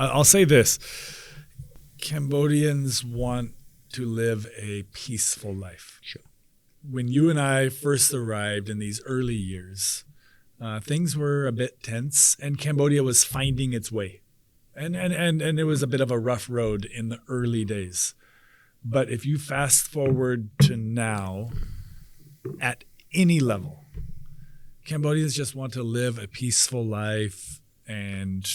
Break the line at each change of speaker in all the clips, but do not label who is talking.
I'll say this. Cambodians want to live a peaceful life.
Sure.
When you and I first arrived in these early years, things were a bit tense, and Cambodia was finding its way. And it was a bit of a rough road in the early days. But if you fast forward to now, at any level, Cambodians just want to live a peaceful life and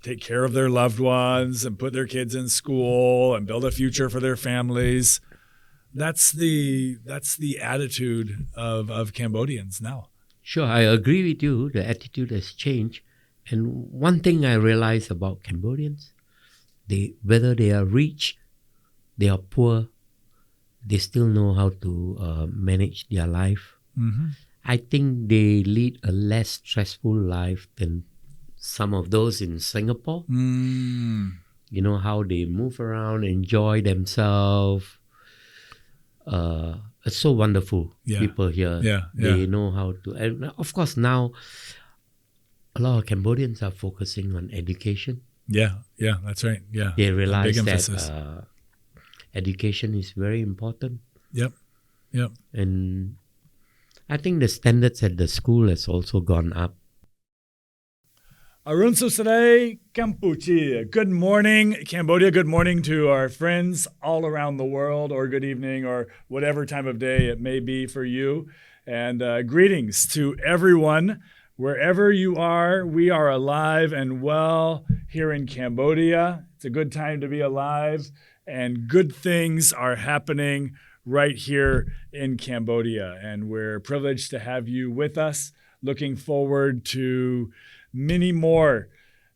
take care of their loved ones and put their kids in school and build a future for their families. That's the attitude of Cambodians now.
Sure, I agree with you. The attitude has changed. And one thing I realize about Cambodians, whether they are rich, they are poor, they still know how to manage their life.
Mm-hmm.
I think they lead a less stressful life than some of those in Singapore.
Mm.
You know, how they move around, enjoy themselves. It's so wonderful.
Yeah.
People here, they know how to. And of course, now a lot of Cambodians are focusing on education.
Yeah, that's right. Yeah,
they realize
big
that
emphasis.
Education is very important.
Yep.
And I think the standards at the school has also gone up.
Arun Susaday, Cambodia. Good morning, Cambodia. Good morning to our friends all around the world, or good evening, or whatever time of day it may be for you. And greetings to everyone. Wherever you are, we are alive and well here in Cambodia. It's a good time to be alive, and good things are happening right here in Cambodia. And we're privileged to have you with us. Looking forward to many more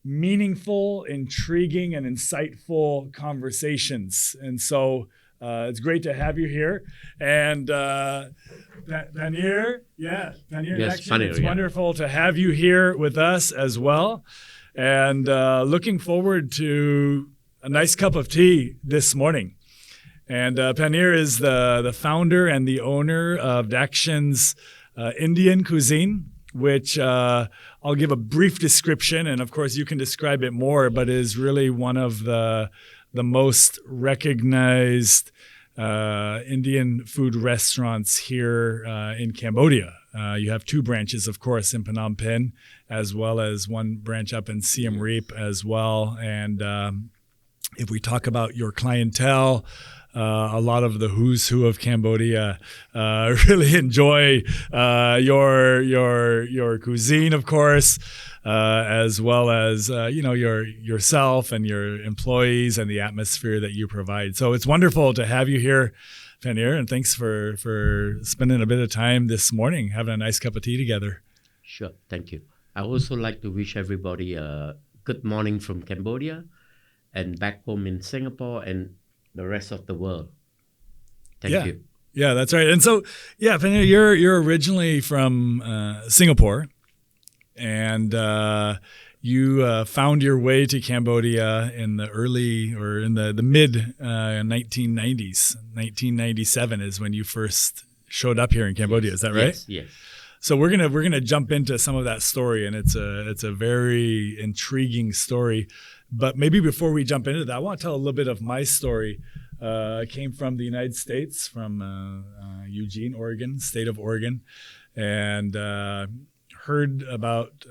meaningful, intriguing, and insightful conversations. And so it's great to have you here. And Paneer, Paneer Dakshin, it's wonderful to have you here with us as well. And looking forward to a nice cup of tea this morning. And Paneer is the founder and the owner of Actions Indian Cuisine, which I'll give a brief description, and of course you can describe it more, but is really one of the most recognized Indian food restaurants here in Cambodia. You have two branches, of course, in Phnom Penh, as well as one branch up in Siem Reap as well. And if we talk about your clientele, a lot of the who's who of Cambodia really enjoy your cuisine, of course, as well as yourself and your employees and the atmosphere that you provide. So it's wonderful to have you here, Paneer, and thanks for spending a bit of time this morning having a nice cup of tea together.
Sure, thank you. I also like to wish everybody a good morning from Cambodia and back home in Singapore and the rest of the world. Thank you.
Yeah, that's right. And so, Paneer, you're originally from Singapore, and you found your way to Cambodia in the early or in the mid 1990s. 1997 is when you first showed up here in Cambodia. Is that right?
Yes.
So we're gonna jump into some of that story, and it's a very intriguing story. But maybe before we jump into that, I want to tell a little bit of my story. I came from the United States, from Eugene, Oregon, state of Oregon, and heard about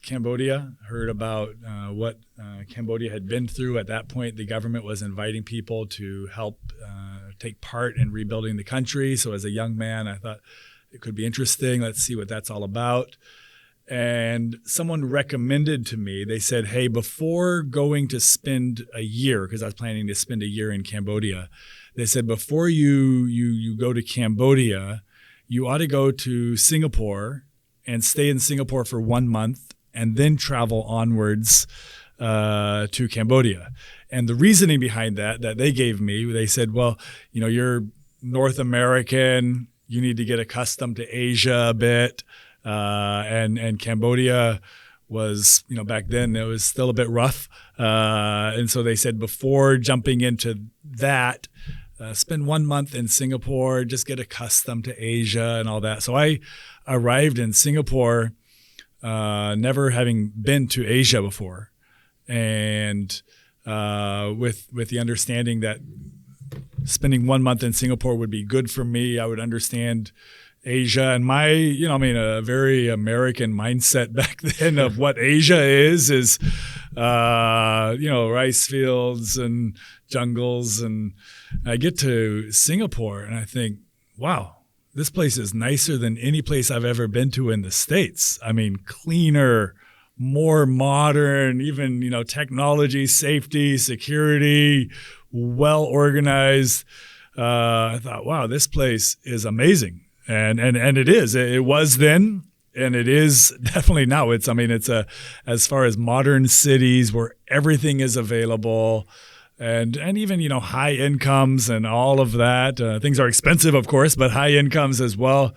Cambodia, heard about what Cambodia had been through. At that point, the government was inviting people to help take part in rebuilding the country. So as a young man, I thought it could be interesting. Let's see what that's all about. And someone recommended to me, they said, hey, before going to spend a year, because I was planning to spend a year in Cambodia, they said, before you go to Cambodia, you ought to go to Singapore and stay in Singapore for 1 month and then travel onwards to Cambodia. And the reasoning behind that they gave me, they said, well, you're North American, you need to get accustomed to Asia a bit. And Cambodia was, back then it was still a bit rough. And so they said before jumping into that, spend 1 month in Singapore, just get accustomed to Asia and all that. So I arrived in Singapore never having been to Asia before, and with the understanding that spending 1 month in Singapore would be good for me. I would understand Asia and my, a very American mindset back then of what Asia is, rice fields and jungles. And I get to Singapore and I think, wow, this place is nicer than any place I've ever been to in the States. I mean, cleaner, more modern, even, technology, safety, security, well organized. I thought, wow, this place is amazing. And it is. It was then, and it is definitely now. It's as far as modern cities where everything is available, and even high incomes and all of that. Things are expensive, of course, but high incomes as well.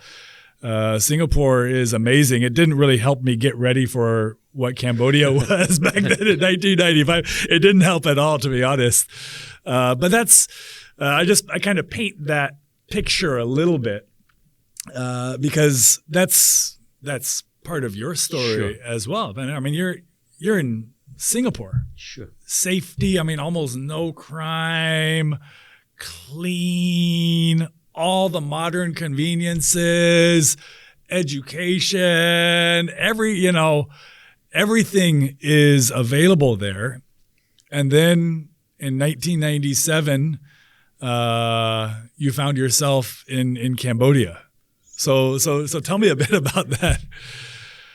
Singapore is amazing. It didn't really help me get ready for what Cambodia was back then in 1995. It didn't help at all, to be honest. But that's I kind of paint that picture a little bit because that's part of your story as well. But I mean, you're in Singapore.
Sure.
Safety. I mean, almost no crime, clean, all the modern conveniences, education, everything is available there. And then in 1997, you found yourself in Cambodia. So tell me a bit about that.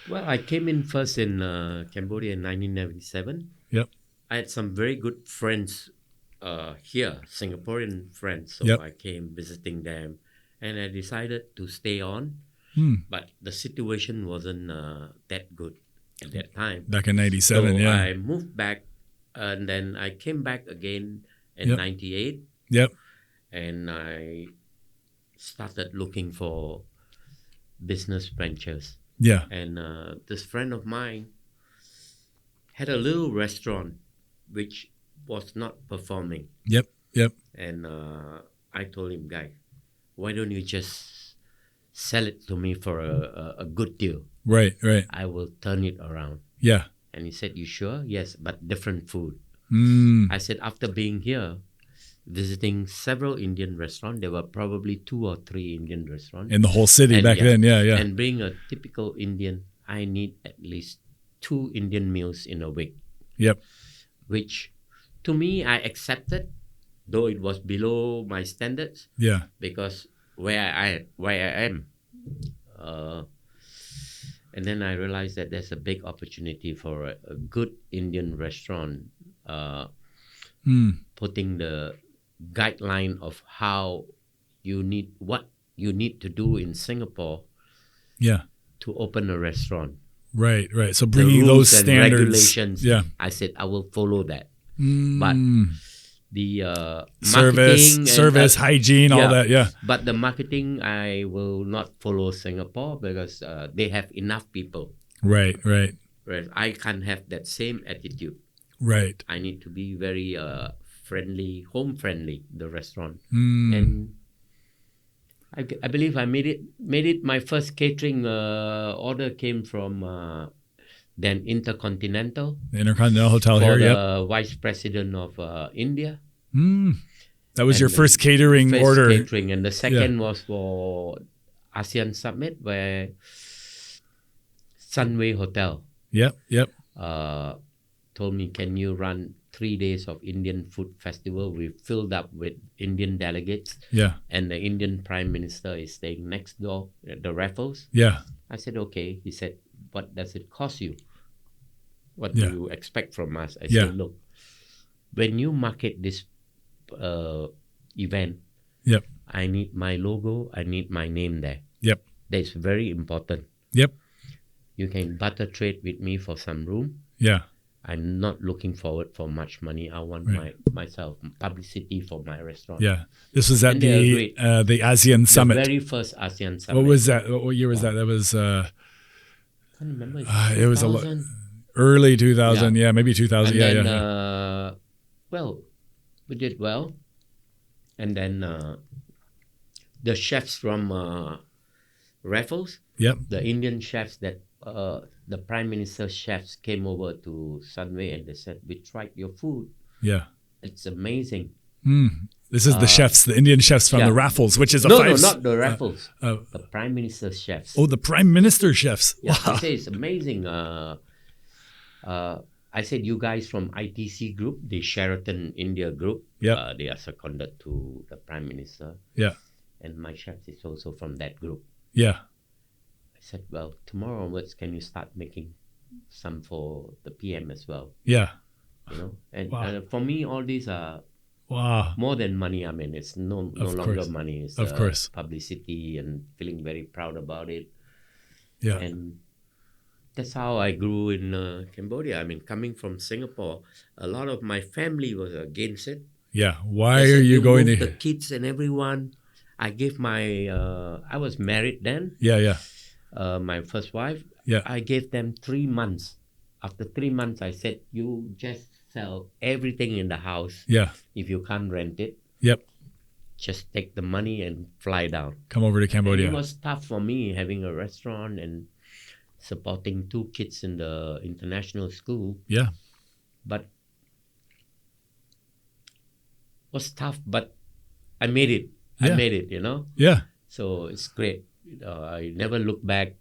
Well, I came in first in Cambodia in 1997.
Yep.
I had some very good friends here, Singaporean friends. So
Yep.
I came visiting them, and I decided to stay on. But the situation wasn't that good at that time.
Back in 97,
so
yeah.
I moved back, and then I came back again in 98.
Yep.
And I started looking for business ventures.
Yeah.
And this friend of mine had a little restaurant which was not performing.
Yep.
And I told him, guy, why don't you just sell it to me for a good deal?
Right.
I will turn it around.
Yeah.
And he said, you sure? Yes, but different food.
Mm.
I said, after being here, visiting several Indian restaurants, there were probably 2 or 3 Indian restaurants.
In the whole city back then, yeah.
And being a typical Indian, I need at least 2 Indian meals in a week.
Yep.
Which, to me, I accepted, though it was below my standards.
Yeah.
Because where I am. And then I realized that there's a big opportunity for a good Indian restaurant putting the guideline of what you need to do in Singapore to open a restaurant.
Right. So bringing those standards,
regulations,
yeah.
I said I will follow that. But the
service, hygiene, all that, yeah.
But the marketing, I will not follow Singapore because they have enough people.
Right.
Whereas I can't have that same attitude.
Right.
I need to be very friendly, home friendly, the restaurant. And I believe I made it. My first catering order came from then Intercontinental.
The Intercontinental Hotel
for
here,
the Vice President of India.
That was your first catering order.
Catering, and the second was for ASEAN Summit, where Sunway Hotel.
Yep.
Told me, can you run 3 days of Indian food festival? We filled up with Indian delegates.
Yeah.
And the Indian Prime Minister is staying next door at the Raffles.
Yeah.
I said, okay. He said, what does it cost you? What do you expect from us? I said, look, when you market this event, I need my logo, I need my name there.
Yep.
That's very important.
Yep.
You can barter trade with me for some room.
Yeah.
I'm not looking forward for much money. I want myself publicity for my restaurant.
Yeah. This was at the ASEAN Summit.
The very first ASEAN Summit.
What was that? What year was that? That was
I can't remember.
it was early 2000. Yeah, maybe 2000.
And then, well, we did well. And then the chefs from Raffles,
Yep.
the Indian chefs that the Prime Minister's chefs came over to Sunway and they said, "We tried your food.
Yeah.
It's amazing."
This is the chefs, the Indian chefs from
yeah.
the Raffles, which is a
No,
five.
not the Raffles. The Prime Minister's chefs.
Oh, the Prime Minister chefs.
Yeah,
Wow.
they say it's amazing. I said, "You guys from ITC group, the Sheraton India group,
Yep.
they are seconded to the Prime Minister.
Yeah.
And my chef is also from that group."
Yeah.
I said, "Well, tomorrow onwards, can you start making some for the PM as well?"
Yeah.
You know, and
Wow.
for me, all these are
Wow.
more than money. I mean, it's no longer
course.
money. It's
Of course.
publicity and feeling very proud about it.
Yeah.
And that's how I grew in Cambodia. I mean, coming from Singapore, a lot of my family was against it.
Yeah. Why
They
are
said,
you going
move
to?
the kids and everyone. I gave my I was married then.
Yeah. Yeah.
My first wife.
Yeah.
I gave them 3 months. After 3 months, I said, "You just sell everything in the house.
Yeah.
If you can't rent it,
Yep.
just take the money and fly down."
Come over to
And
Cambodia.
it was tough for me having a restaurant and supporting 2 kids in the international school.
Yeah.
But it was tough, but I made it.
Yeah.
I made it, you know.
Yeah.
So it's great. I never look back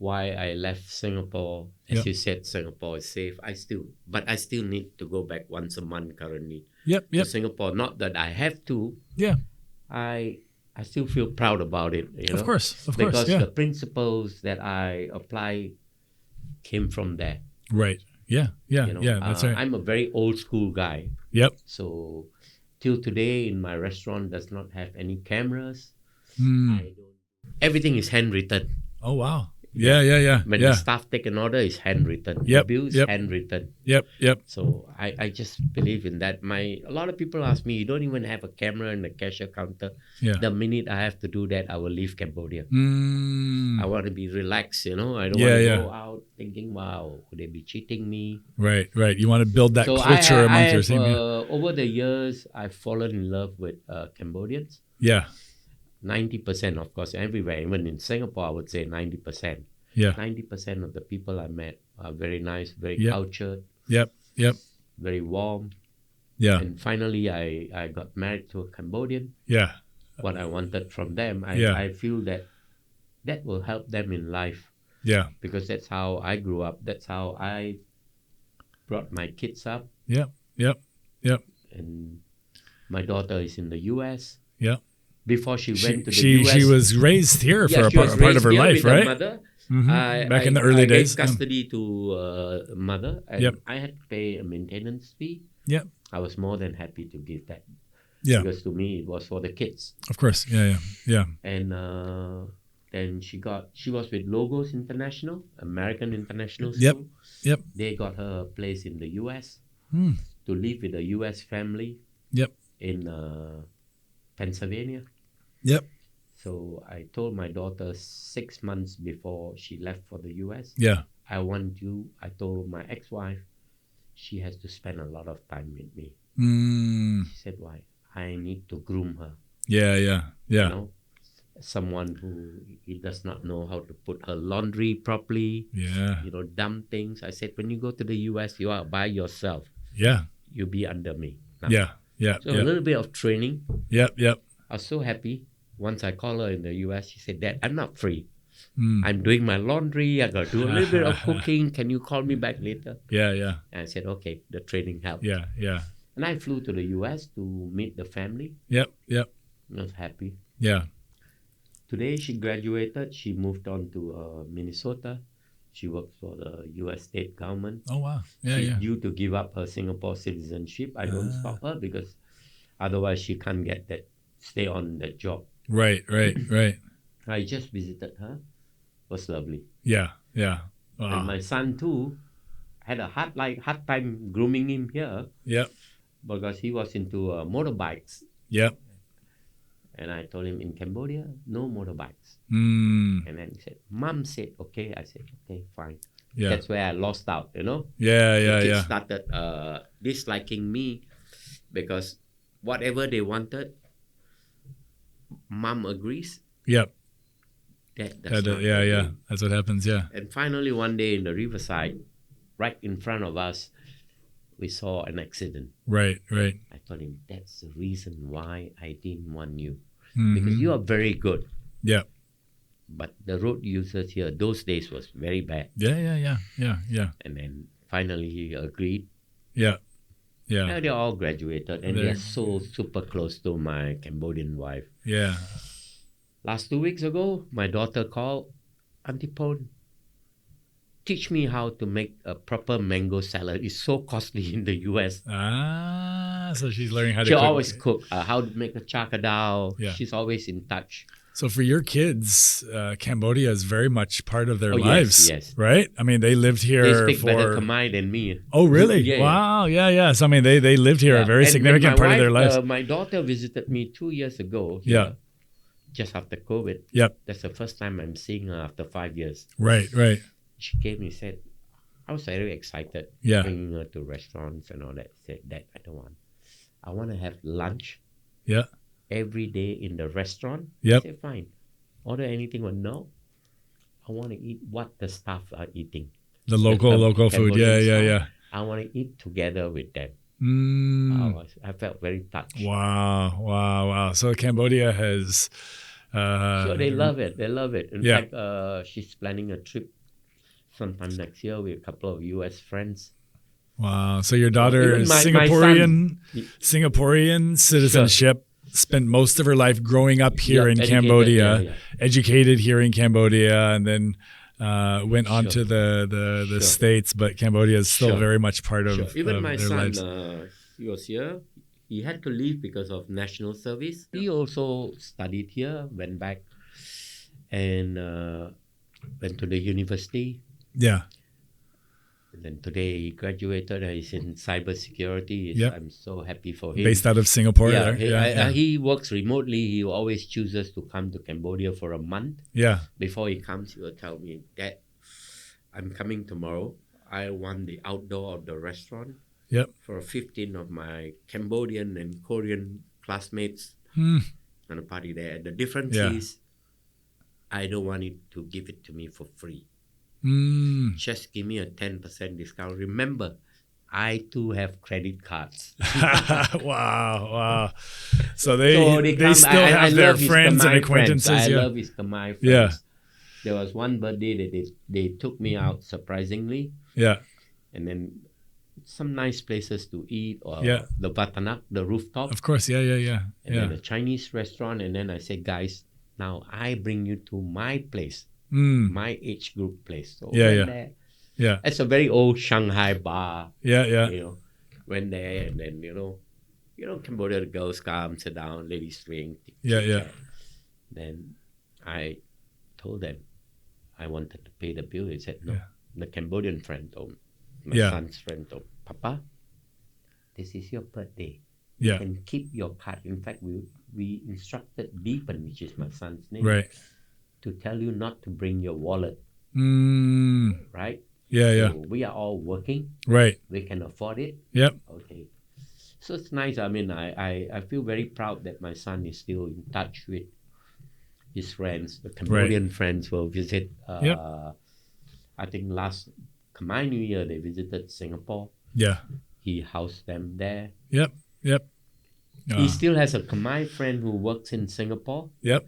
why I left Singapore. As
Yeah.
you said, Singapore is safe. I still need to go back once a month currently
Yep.
to
Yep.
Singapore. Not that I have to.
Yeah.
I still feel proud about it. You know?
Of course. Of
Because
course. Yeah.
the principles that I apply came from there.
Right. Yeah. Yeah.
You know,
Yeah. That's right.
I'm a very old school guy.
Yep.
So till today, in my restaurant does not have any cameras.
Mm.
Everything is handwritten.
Oh wow. Yeah. Yeah. Yeah.
When
Yeah.
the staff take an order, it's handwritten.
Yep,
The bill is
yep.
handwritten.
Yep. Yep.
So I just believe in that. A lot of people ask me, "You don't even have a camera in the cashier counter."
Yeah.
The minute I have to do that, I will leave Cambodia.
Mm.
I want to be relaxed, you know. I don't
Yeah,
want to
yeah.
go out thinking, "Wow, could they be cheating me?"
Right. Right. You want to build that
So
culture
I
amongst your
have,
team. Yeah.
over the years, I've fallen in love with Cambodians.
Yeah.
90%, of course, everywhere. Even in Singapore, I would say 90%.
Yeah.
90% of the people I met are very nice, very
Yep.
cultured,
Yep. Yep.
very warm.
Yeah.
And finally, I got married to a Cambodian.
Yeah.
What I wanted from them,
Yeah.
I feel that will help them in life,
Yeah.
because that's how I grew up. That's how I brought my kids up.
Yep. Yep. Yep.
And my daughter is in the U.S.
Yep.
Before she went to the
She
U.S.
she was raised here for
she was
a part of
raised
her
here
life,
with her
right?
mother.
Mhm. Back in the early
I
days.
gave custody to mother, and
Yep.
I had to pay a maintenance fee.
Yep.
I was more than happy to give that,
Yeah.
because to me it was for the kids.
Of course. Yeah. Yeah. Yeah.
And then she was with Logos International, American International
Yep.
School.
Yep.
They got her a place in the U.S.
Hmm.
to live with a U.S. family
Yep.
in Pennsylvania.
Yep.
So I told my daughter 6 months before she left for the U.S.,
Yeah.
I told my ex-wife, she has to spend a lot of time with me.
Mm.
She said, "Why? I need to groom her."
Yeah. Yeah. Yeah.
You know, someone who he does not know how to put her laundry properly,
Yeah.
you know, dumb things. I said, when you go to the U.S., you are by yourself.
Yeah.
You be under me. Now.
Yeah. Yeah.
So a
Yeah.
little bit of training.
Yep. Yep.
I was so happy. Once I called her in the U.S., she said, "Dad, I'm not free.
Mm.
I'm doing my laundry. I got to do a little bit of cooking. Can you call me back later?"
Yeah. Yeah.
And I said, "Okay." The training helped.
Yeah. Yeah.
And I flew to the U.S. to meet the family.
Yep. Yep.
I was happy.
Yeah.
Today she graduated. She moved on to Minnesota. She works for the U.S. state government.
Oh wow. Yeah.
She's
Yeah.
due to give up her Singapore citizenship. I don't stop her, because otherwise she can't stay on that job.
Right. Right. Right.
I just visited her. It was lovely.
Yeah. Yeah.
And
Wow.
my son too had a hard time grooming him here,
Yep.
because he was into motorbikes.
Yep.
And I told him, in Cambodia, no motorbikes.
Mm.
And then he said, "Mom said, okay." I said, "Okay, fine."
Yeah.
That's where I lost out, you know.
Yeah.
The
Yeah.
kids
Yeah.
started disliking me, because whatever they wanted, Mom agrees.
Yep.
That's not
yeah,
for
yeah.
me.
That's what happens. Yeah.
And finally, one day in the riverside, right in front of us, we saw an accident.
Right.
I told him, that's the reason why I didn't want you.
Mhm.
Because you are very good.
Yeah.
But the road users here, those days was very bad.
Yeah.
And then finally he agreed.
Yeah.
Now they're all graduated and they're so super close to my Cambodian wife.
Yeah.
Last 2 weeks ago, my daughter called, Auntie Pon, teach me how to make a proper mango salad. It's so costly in the US.
So she's learning how to
She
cook.
always cook, how to make a chakadao.
Yeah.
She's always in touch.
So for your kids, Cambodia is very much part of their
Oh,
lives,
yes.
right? I mean, they lived here
They speak better Khmer than me.
Oh, really?
Yeah,
wow. Yeah. So I mean, they lived here a very
And
significant
my
part of their
wife,
lives.
My daughter visited me 2 years ago.
Yeah.
Just after COVID.
Yep.
That's the first time I'm seeing her after 5 years.
Right.
She came and said, I was very excited bringing her to restaurants and all that. She said, Dad, I don't want. I want to have lunch
Yeah.
every day in the restaurant.
Yep.
I said, fine. Order anything or no. I want to eat what the staff are eating.
The local food.
Cambodian
Yeah.
staff. I want to eat together with them. I felt very touched.
Wow. So Cambodia has...
Sure, they love it. In
Yeah.
fact, she's planning a trip sometime next year with a couple of US friends.
Wow. So your daughter
Even
is
my
Singaporean citizenship, spent most of her life growing up here in Cambodia, educated here in Cambodia, and then went on to the States. But Cambodia is still very much part of,
Even
of
my
their
son,
lives.
he was here. He had to leave because of national service. He also studied here, went back, and went to the university.
Yeah.
And then today he graduated. He's in cybersecurity.
Yep.
I'm so happy for him.
Based out of Singapore.
Yeah,
there.
he works remotely. He always chooses to come to Cambodia for a month.
Yeah.
Before he comes, he will tell me, Dad, I'm coming tomorrow. I want the outdoor of the restaurant.
Yep.
For 15 of my Cambodian and Korean classmates on a party there. The difference is I don't want it to give it to me for free. Just give me a 10% discount. Remember, I too have credit cards.
Wow. So they
come,
still have their friends and acquaintances.
I love his Khmer friends.
Yeah.
There was one birthday that they took me out surprisingly.
Yeah.
And then some nice places to eat or the Vatanak, the rooftop.
Of course, yeah.
And then a Chinese restaurant. And then I said, guys, now I bring you to my place, my age group place. So there.
Yeah.
It's a very old Shanghai bar.
Yeah.
Went there and then, Cambodia, the girls come, sit down, ladies drink.
Yeah.
Then I told them I wanted to pay the bill. They said, no.
Yeah.
The Cambodian friend told my son's friend told, Papa, this is your birthday.
Yeah.
You can keep your card. In fact, we instructed Deepan, which is my son's name,
Right.
to tell you not to bring your wallet. Right?
Yeah.
So we are all working.
Right.
We can afford it.
Yep.
Okay. So it's nice. I mean, I feel very proud that my son is still in touch with his friends. The Cambodian friends will visit. I think last Khmer New Year, they visited Singapore.
Yeah.
He housed them there.
Yep.
He still has a Khmer friend who works in Singapore.
Yep.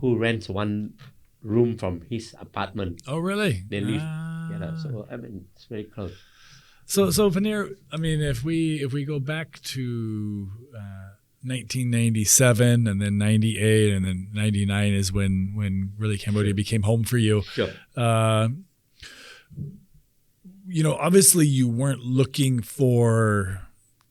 Who rents one room from his apartment.
Oh, really?
They live together. So, I mean, it's very close.
So Paneer, I mean, if we go back to 1997 and then 98 and then 99 is when really Cambodia became home for you.
Sure.
Obviously you weren't looking for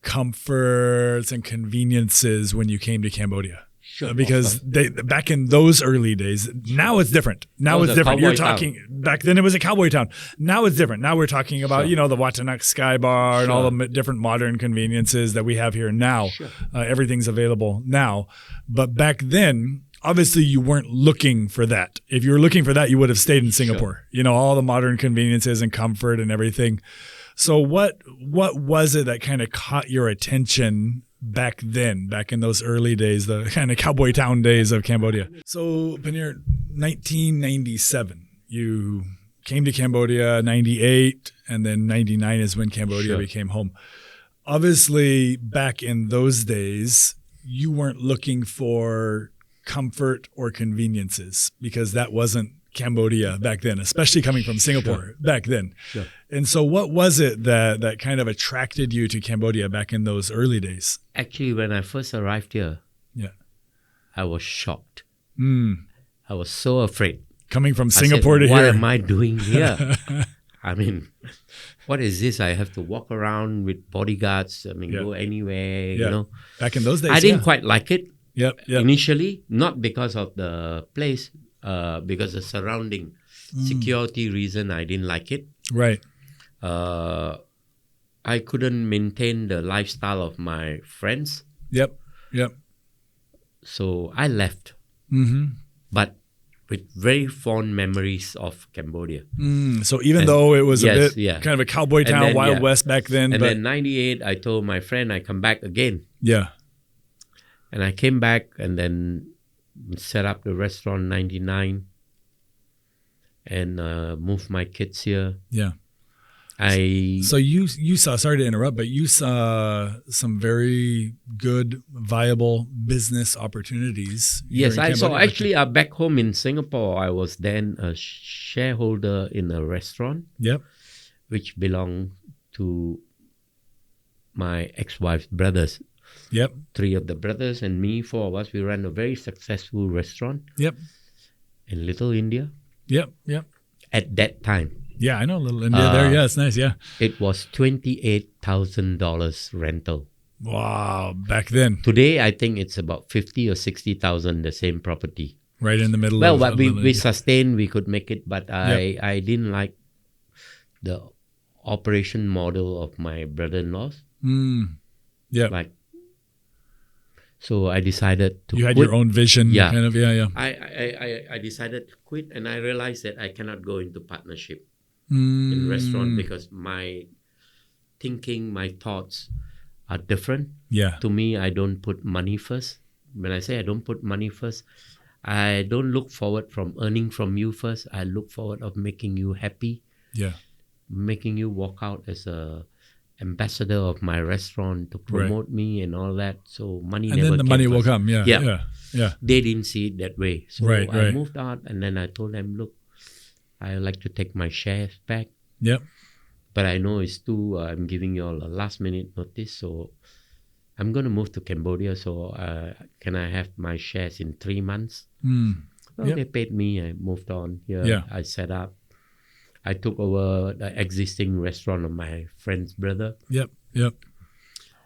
comforts and conveniences when you came to Cambodia.
Sure.
Because back in those early days, now it's different. Now it's different. You're talking back then it was a cowboy town. Now it's different. Now we're talking about the Watanak Sky Bar and all the different modern conveniences that we have here now.
Sure.
Everything's available now, but back then, obviously you weren't looking for that. If you were looking for that, you would have stayed in Singapore.
Sure.
All the modern conveniences and comfort and everything. So what was it that kind of caught your attention back in those early days, the kind of cowboy town days of Cambodia? So Paneer, 1997. You came to Cambodia 98, and then 99 is when Cambodia
Sure.
became home. Obviously, back in those days, you weren't looking for comfort or conveniences because that wasn't Cambodia back then, especially coming from Singapore back then.
Sure.
And so what was it that kind of attracted you to Cambodia back in those early days?
Actually, when I first arrived here,
Yeah.
I was shocked.
Mm.
I was so afraid.
Coming from
I
Singapore
said,
to
what
here.
am I doing here? I mean, what is this? I have to walk around with bodyguards. I mean,
Yeah.
go anywhere,
Yeah.
you know.
Back in those days,
I didn't quite like it
Yep.
initially, not because of the place, because the surrounding security reason, I didn't like it.
Right.
I couldn't maintain the lifestyle of my friends,
Yep.
so I left.
Mm-hmm.
But with very fond memories of Cambodia.
So even though it was a
yes,
bit
yeah.
kind of a cowboy
And
town,
then,
Wild
yeah.
West back then,
And
but
then 98, I told my friend I come back again.
yeah.
And I came back and then set up the restaurant 99 and moved my kids here.
Yeah.
I
So you saw, sorry to interrupt, but you saw some very good, viable business opportunities. here
Yes,
in
I saw.
Cambodia.
Actually, back home in Singapore, I was then a shareholder in a restaurant
Yep.
which belonged to my ex-wife's brothers.
Yep.
3 of the brothers and me, 4 of us, we ran a very successful restaurant
Yep.
in Little India
Yep. Yep.
at that time.
Yeah, I know Little India there. Yeah, it's nice. Yeah.
It was $28,000 rental.
Wow. Back then,
Today, I think it's about 50 or 60,000, the same property.
right in the middle
Well,
of
but we
Little
sustained, we could make it, but
Yep.
I didn't like the operation model of my brother-in-laws.
Yeah.
Like, so I decided to
You had
quit.
your own vision.
Yeah.
Kind of. Yeah. Yeah.
I decided to quit, and I realized that I cannot go into partnership in restaurant because my thinking, my thoughts are different.
Yeah.
To me, I don't put money first. When I say I don't put money first, I don't look forward from earning from you first. I look forward of making you happy,
Yeah.
making you walk out as a ambassador of my restaurant to promote me and all that. So money
And
never
then the
came
money will
first.
come. Yeah.
Yeah.
Yeah. Yeah.
They didn't see it that way. So
Right,
I
right.
moved out, and then I told them, look, I like to take my shares back.
Yep.
But I know it's too, I'm giving you all a last minute notice. So I'm going to move to Cambodia. So can I have my shares in 3 months? Well,
Yep.
they paid me. I moved on here.
Yeah.
I set up. I took over the existing restaurant of my friend's brother.
Yep. Yep.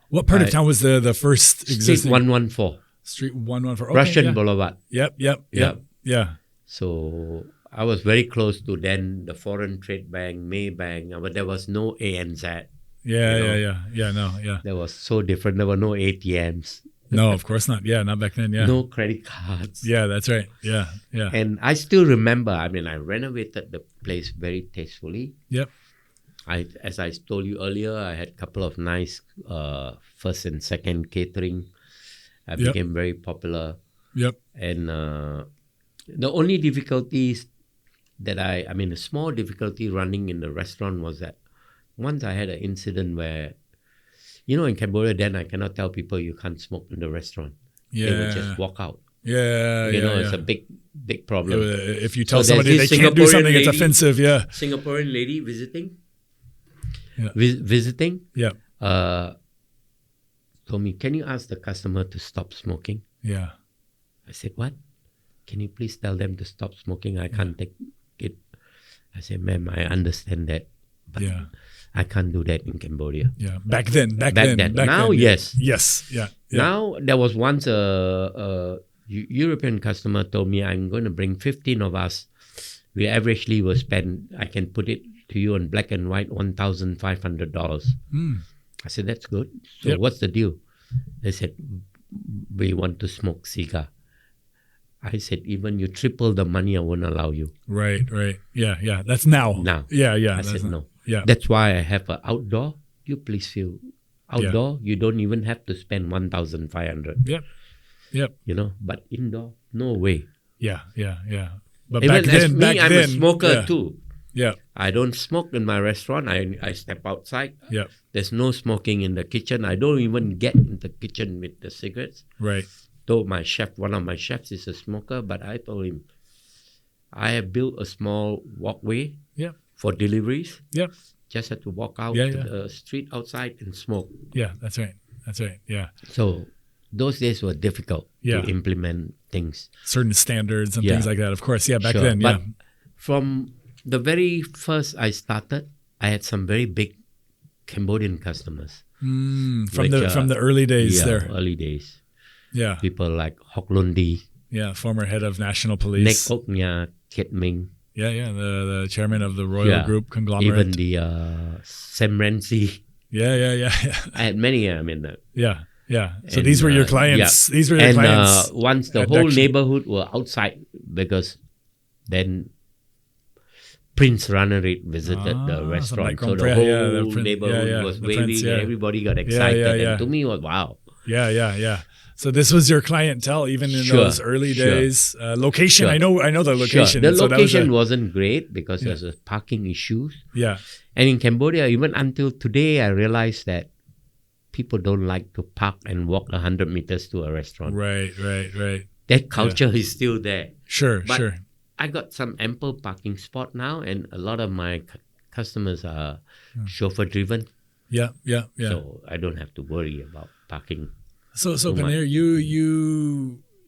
What part of town was the first
Street
existing?
114.
Street 114. Okay,
Russian
yeah.
Boulevard.
Yep. Yep.
Yeah.
Yep. Yeah.
So I was very close to then the Foreign Trade Bank, Maybank, but there was no ANZ.
Yeah.
You know?
Yeah. No. Yeah.
That was so different. There were no ATMs,
No, of course not. Yeah. Not back then. Yeah.
no credit cards.
Yeah. That's right. Yeah. Yeah.
And I still remember, I mean, I renovated the place very tastefully.
Yep.
As I told you earlier, I had a couple of nice first and second catering. I
Yep.
became very popular.
Yep.
And the only difficulties that I mean, a small difficulty running in the restaurant was that once I had an incident where, you know, in Cambodia, then I cannot tell people you can't smoke in the restaurant.
Yeah.
They will just walk out.
Yeah.
You know,
yeah.
it's a big problem.
If you tell
So there's
somebody they
this
can't do
Singaporean
something, it's
lady-
offensive. Yeah.
Singaporean lady visiting.
Yeah.
Visiting.
Yeah.
Told me, can you ask the customer to stop smoking?
Yeah.
I said, what? Can you please tell them to stop smoking? I can't take it. I said, ma'am, I understand that, but
Yeah.
I can't do that in Cambodia.
Yeah. Back then.
Back then. Now,
then,
yes.
Yes. Yeah. Yeah.
Now, there was once a European customer told me, I'm going to bring 15 of us. We averagely will spend, I can put it to you in black and white, $1,500. I said, that's good. So
Yep.
what's the deal? They said, we want to smoke cigar. I said, even you triple the money, I won't allow you.
Right. Right. Yeah. Yeah. That's now.
Now.
Yeah. Yeah.
I
that's
said, no.
Yeah.
That's why I have an outdoor. You please feel outdoor. You don't even have to spend 1,500.
Yep. Yep.
You know, but indoor, no way.
Yeah. Yeah. Yeah. But
Even
back
as
then,
me, I'm a smoker
yeah,
too.
Yeah,
I don't smoke in my restaurant. I step outside.
yeah,
There's no smoking in the kitchen. I don't even get in the kitchen with the cigarettes.
right.
Though one of my chefs is a smoker, but I told him, I have built a small walkway
Yeah,
for deliveries.
yeah,
Just have to walk out
Yeah,
to
yeah.
the street outside and smoke.
yeah. That's right. That's right. Yeah,
So those days were difficult
Yeah.
to implement things.
certain standards and
Yeah.
things like that. Of course, yeah. Back
Sure,
then, yeah,
but from the very first I started, I had some very big Cambodian customers.
from
which,
the early days
yeah,
there.
early days.
Yeah,
People like Hoc Lundi,
yeah. Former head of National
Nek
Police.
Ok Nya Kiet Ming,
Yeah, yeah. The chairman of the Royal
Yeah.
Group conglomerate.
even the Sem Renzi.
Yeah, yeah, yeah, yeah.
I had many, I mean.
Yeah, yeah. So
And,
these were your clients.
yeah.
These were your
And
clients.
once the
at
whole
Dakshin.
neighborhood were outside, because then Prince Ranariddh visited the
some
restaurant.
like
So the
Compre-
whole
yeah, the prin-
neighborhood
yeah, yeah,
was
the
waving.
prince, yeah.
Everybody got excited.
yeah.
And to me, it was wow.
Yeah, yeah, yeah. So this was your clientele even in
Sure,
those early
sure.
days. Location,
Sure.
I know the location.
Sure. The
so that was
location wasn't great because there's a parking issues.
yeah,
And in Cambodia, even until today, I realized that people don't like to park and walk 100 meters to a restaurant.
right.
That culture is still there.
Sure,
But
sure.
I got some ample parking spot now, and a lot of my customers are chauffeur driven,
Yeah.
so I don't have to worry about parking.
So
too much.
Paneer,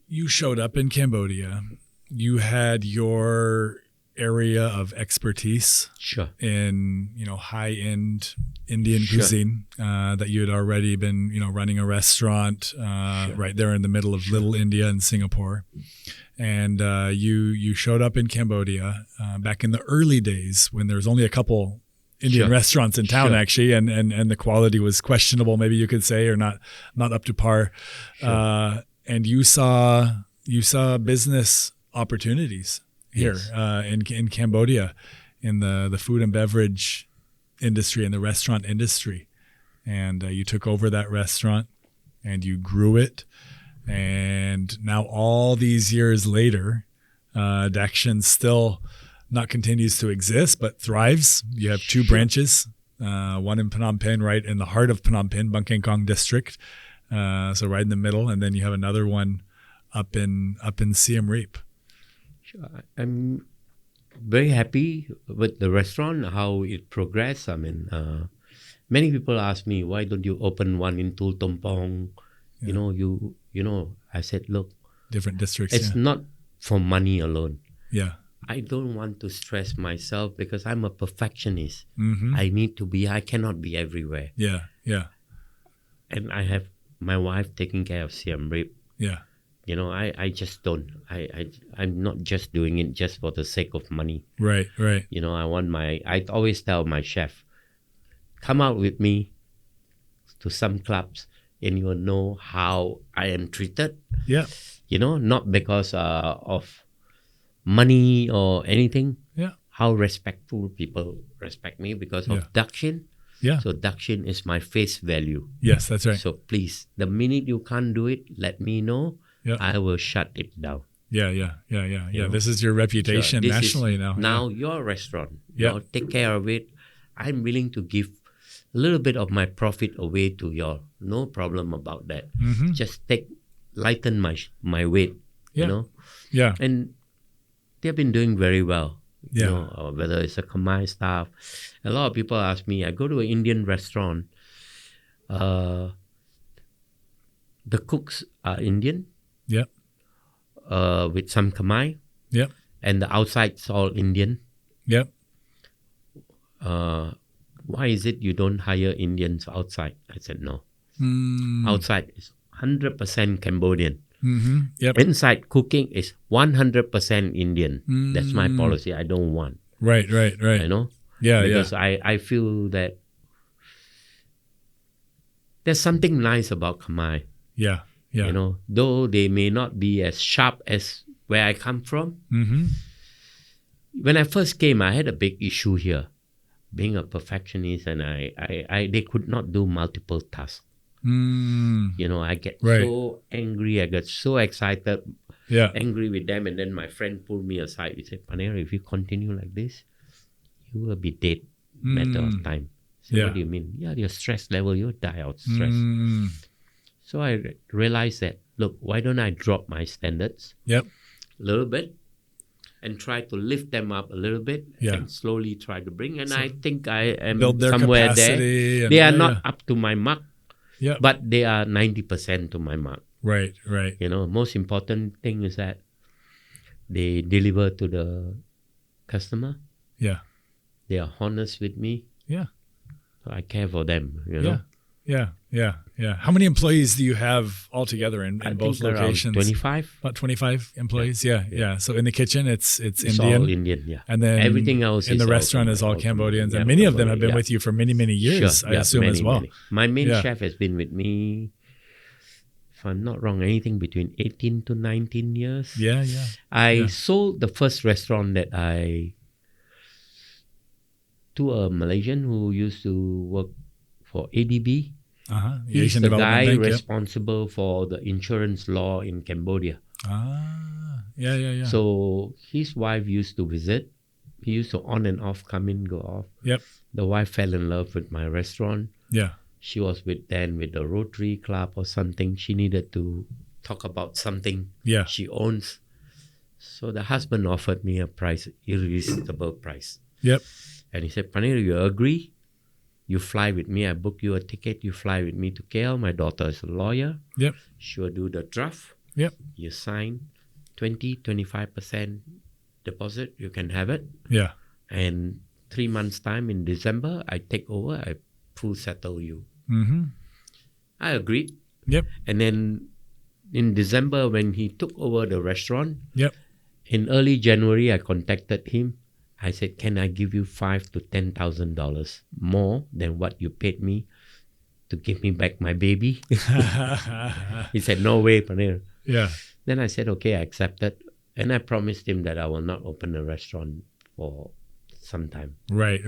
you showed up in Cambodia. You had your area of expertise
Sure.
in high end Indian
Sure.
cuisine that you had already been running a restaurant right there in the middle of Little India in Singapore, and you showed up in Cambodia back in the early days when there was only a couple Indian
Sure.
restaurants in town
Sure.
actually, and the quality was questionable, maybe you could say, or not up to par. And you saw business opportunities here
Yes.
in Cambodia, in the food and beverage industry and the restaurant industry, and you took over that restaurant and you grew it, and now all these years later, Dakshin still not continues to exist but thrives. You have two branches, one in Phnom Penh, right in the heart of Phnom Penh, Bangkeng Kong district, so right in the middle, and then you have another one up in Siem Reap.
I'm very happy with the restaurant, how it progressed. I mean, many people ask me, why don't you open one in Tul Tompong? I said, look,
Different districts.
it's not for money alone.
Yeah.
I don't want to stress myself because I'm a perfectionist.
Mm-hmm.
I cannot be everywhere.
Yeah.
And I have my wife taking care of Siem Reap.
Yeah.
I just don't. I'm not just doing it just for the sake of money.
Right.
I always tell my chef, come out with me to some clubs and you'll know how I am treated.
Yeah.
Not because of money or anything.
Yeah.
How respectful people respect me because of Dakshin.
Yeah.
So Dakshin is my face value.
Yes, that's right.
So please, the minute you can't do it, let me know.
Yeah.
I will shut it down.
Yeah.
know?
This is your reputation
So this
nationally
is
now.
Now your restaurant.
Yeah.
Take care of it. I'm willing to give a little bit of my profit away to y'all. No problem about that.
Mm-hmm.
Just lighten my weight.
Yeah. Yeah.
And they've been doing very well.
Yeah.
Whether it's a Khmer staff. A lot of people ask me, I go to an Indian restaurant. The cooks are Indian.
Yep.
With some Khmer.
Yep.
And the outside's all Indian.
Yep.
Why is it you don't hire Indians outside? I said, no.
Mm.
Outside is 100% Cambodian.
Mm-hmm. Yep.
Inside cooking is 100% Indian. That's my policy. I don't want.
Right. Yeah.
Because I feel that there's something nice about Khmer.
Yeah.
Though they may not be as sharp as where I come from.
Mm-hmm.
When I first came, I had a big issue here. Being a perfectionist, and they could not do multiple tasks.
Mm.
I get so angry, I get so excited.
Yeah.
angry with them. And then my friend pulled me aside. He said, Paneer, if you continue like this, you will be dead. Matter of time. So
Yeah.
what do you mean? Yeah, your stress level, you'll die out of stress. So I realized that, look, why don't I drop my standards a little bit and try to lift them up a little bit and slowly try to bring. And I think I am
build their
somewhere there.
capacity.
They are not up to my mark,
Yeah.
but they are 90% to my mark.
Right.
You know, most important thing is that they deliver to the customer.
Yeah.
They are honest with me.
Yeah.
So I care for them, you know.
Yeah. How many employees do you have altogether in both
think
locations?
around 25.
About 25 employees. Yeah. So in the kitchen, it's
It's
Indian.
all Indian, yeah.
And then
Everything else
in
is
the restaurant is all Cambodians. And many of them have been with you for many, many years, I assume, as well.
Many. My main chef has been with me, if I'm not wrong, anything between 18 to 19 years.
Yeah.
I sold the first restaurant that to a Malaysian who used to work for ADB.
The
He's
Asian
the
Development
guy
Bank,
responsible for the insurance law in Cambodia.
Yeah.
So his wife used to visit. He used to on and off, come in, go off.
Yep.
The wife fell in love with my restaurant.
Yeah.
She was with the Rotary Club or something. She needed to talk about something she owns. So the husband offered me a price, irresistible price.
Yep.
And he said, Paneer, you agree? You fly with me. I book you a ticket. You fly with me to KL. My daughter is a lawyer.
Yep.
She will do the draft.
Yep.
You sign 25% deposit. You can have it.
Yeah.
And 3 months' time in December, I take over. I full settle you. I agreed.
Yep.
And then in December, when he took over the restaurant, in early January, I contacted him. I said, can I give you $5,000 to $10,000 more than what you paid me to give me back my baby? He said, no way, Paneer.
Yeah.
Then I said, okay, I accepted. And I promised him that I will not open a restaurant for some time.
Right.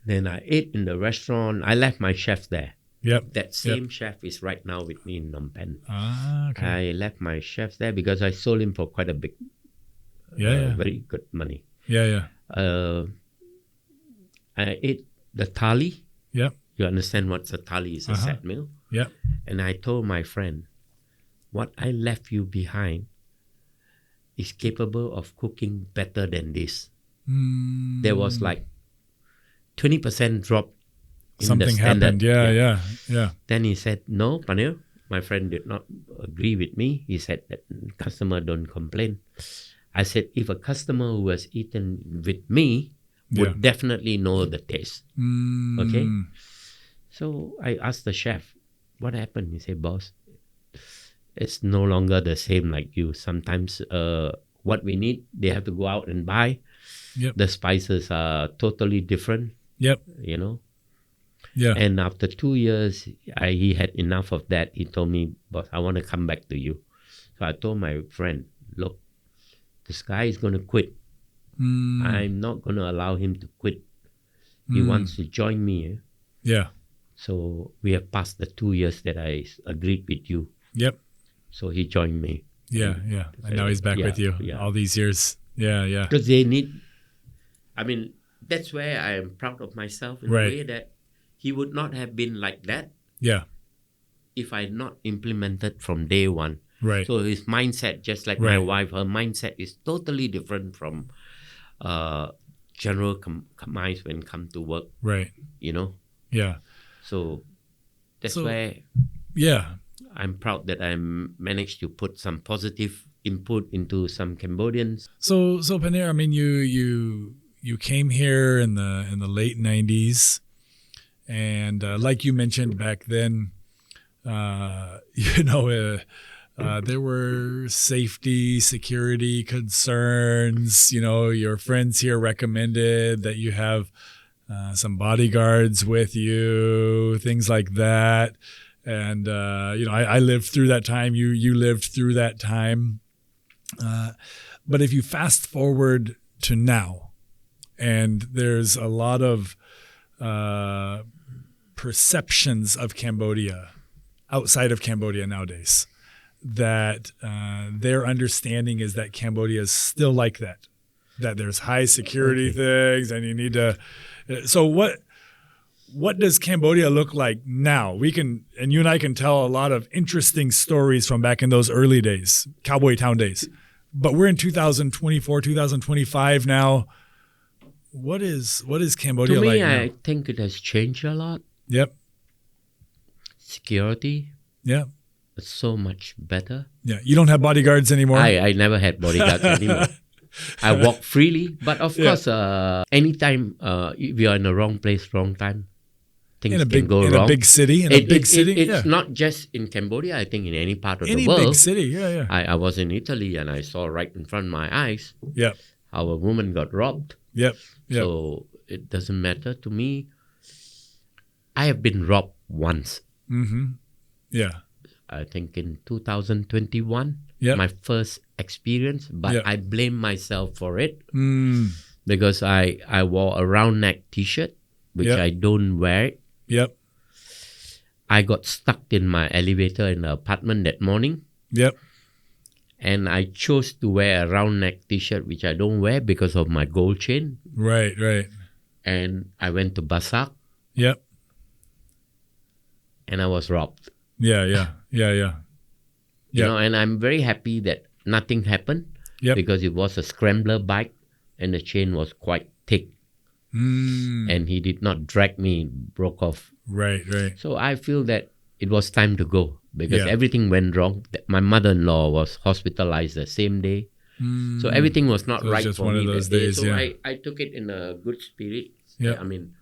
Then I ate in the restaurant. I left my chef there.
Yep.
That same chef is right now with me in Phnom Penh.
Okay.
I left my chef there because I sold him for quite a big, very good money.
Yeah.
I ate the thali.
Yep.
You understand what the thali is, a set meal?
Yep.
And I told my friend, what I left you behind is capable of cooking better than this. There was like 20% drop in
something
the standard.
happened. Yeah.
Then he said, no, Paneer. My friend did not agree with me. He said that customer don't complain. I said, if a customer who has eaten with me would definitely know the taste. Okay? So I asked the chef, what happened? He said, boss, it's no longer the same like you. Sometimes what we need, they have to go out and buy.
Yep.
The spices are totally different.
Yep.
You know?
Yeah.
And after 2 years, he had enough of that. He told me, boss, I want to come back to you. So I told my friend, look, this guy is going to quit. I'm not going to allow him to quit. He wants to join me.
Yeah.
So we have passed the 2 years that I agreed with you.
Yep.
So he joined me.
Yeah. And now he's back with you all these years. Yeah.
Because they need, that's where I am proud of myself in a way that he would not have been like that.
Yeah.
If I had not implemented from day one.
Right.
So his mindset, just like my wife, her mindset is totally different from general minds when come to work.
Right.
You know?
Yeah.
So that's where I'm proud that I managed to put some positive input into some Cambodians.
So Paneer, you came here in the late 90s, and like you mentioned back then, there were safety, security concerns. Your friends here recommended that you have some bodyguards with you, things like that. And, I lived through that time. You lived through that time. But if you fast forward to now, and there's a lot of perceptions of Cambodia outside of Cambodia nowadays that their understanding is that Cambodia is still like that. That there's high security things, and you need to. So what does Cambodia look like now? We can, and you and I can tell a lot of interesting stories from back in those early days, cowboy town days. But we're in 2024, 2025 now. What is Cambodia
To me,
like now?
I think it has changed a lot.
Yep.
Security,
Yeah.
it's so much better.
Yeah. You don't have bodyguards anymore.
I never had bodyguards anymore. I walk freely, but of course, anytime if you're in the wrong place, wrong time, things can go wrong.
In a big city,
It's not just in Cambodia. I think in any part of the world.
Any big city, yeah.
I was in Italy and I saw right in front of my eyes
Yep.
how a woman got robbed.
Yep.
So it doesn't matter to me. I have been robbed once.
Mm-hmm. Yeah.
I think in 2021,
Yep.
my first experience, but
Yep.
I blame myself for it
Mm.
because I wore a round neck t-shirt, which
Yep.
I don't wear.
Yep.
I got stuck in my elevator in the apartment that morning,
Yep.
and I chose to wear a round neck t-shirt, which I don't wear because of my gold chain.
Right.
And I went to Basak
Yep.
and I was robbed.
Yeah.
You know, and I'm very happy that nothing happened
Yep.
because it was a scrambler bike and the chain was quite thick.
Mm.
And he did not drag me, broke off.
Right.
So I feel that it was time to go because
Yeah.
everything went wrong. My mother-in-law was hospitalized the same day.
Mm.
So everything was not
So it was
right
just
for
one
me
of those
that day.
days,
So
yeah.
I took it in a good spirit.
Yeah.
I mean,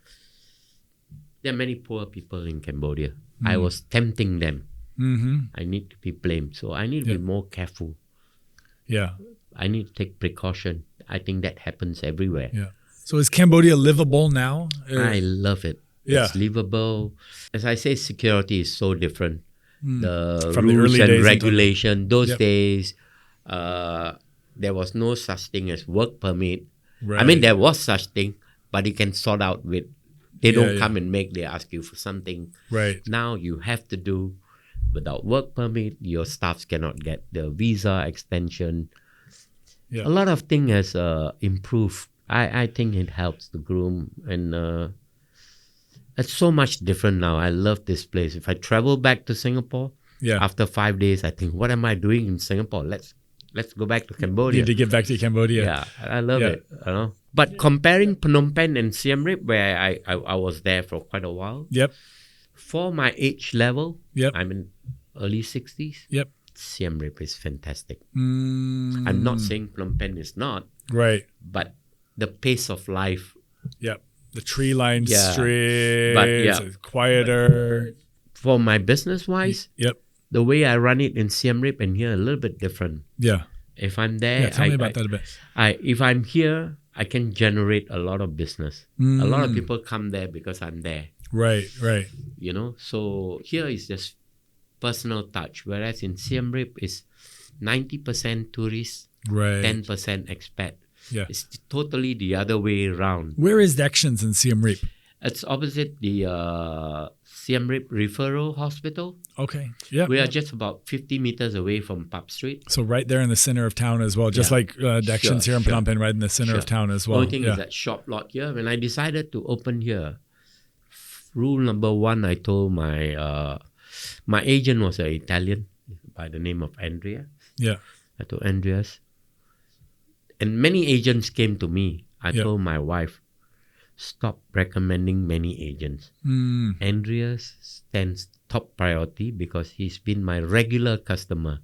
there are many poor people in Cambodia. I was tempting them.
Mm-hmm.
I need to be blamed. So I need to be more careful.
Yeah.
I need to take precaution. I think that happens everywhere.
Yeah. So is Cambodia livable now?
I love it.
Yeah.
It's livable. As I say, security is so different. The
From the
rules
early
and
days until-
regulation. Those
Yep.
days, there was no such thing as work permit.
Right.
I mean, there was such thing, but you can sort out with. They don't
Yeah.
come and make. They ask you for something.
Right.
Now you have to do without work permit. Your staffs cannot get the visa extension.
Yeah.
A lot of things has improved. I think it helps the groom, and it's so much different now. I love this place. If I travel back to Singapore,
Yeah.
after 5 days, I think, what am I doing in Singapore? Let's go back to Cambodia.
Need to get back to Cambodia.
Yeah, I love
Yeah.
it. You know, but comparing Phnom Penh and Siem Reap, where I was there for quite a while,
Yep.
for my age level,
Yep.
I'm in early 60s.
Yep.
Siem Reap is fantastic.
Mm.
I'm not saying Phnom Penh is not,
Right.
but the pace of life.
Yep. The tree-lined
Yeah.
streets.
But, yeah.
It's quieter.
For my business wise,
Yep.
the way I run it in Siem Reap and here a little bit different.
Yeah.
If I'm there,
Yeah. Tell me about that a bit.
If I'm here, I can generate a lot of business. A lot of people come there because I'm there.
Right.
You know, so here is just personal touch, whereas in Siem Reap is 90% tourists,
Right.
10% expat.
Yeah.
It's totally the other way around.
Where is the Actions in Siem Reap?
It's opposite the Siem Reap Referral Hospital.
Okay. Yeah.
We are just about 50 meters away from Pub Street.
So right there in the center of town as well, just
Yeah.
like the Actions here in
Sure.
Phnom Penh, right in the center of
Sure.
town as well.
Only thing
yeah.
is that shop lot here. When I decided to open here, rule number one, I told my agent was an Italian by the name of Andrea.
Yeah.
I told Andreas, and many agents came to me. I
Yeah.
told my wife, stop recommending many agents.
Mm.
Andreas stands top priority because he's been my regular customer.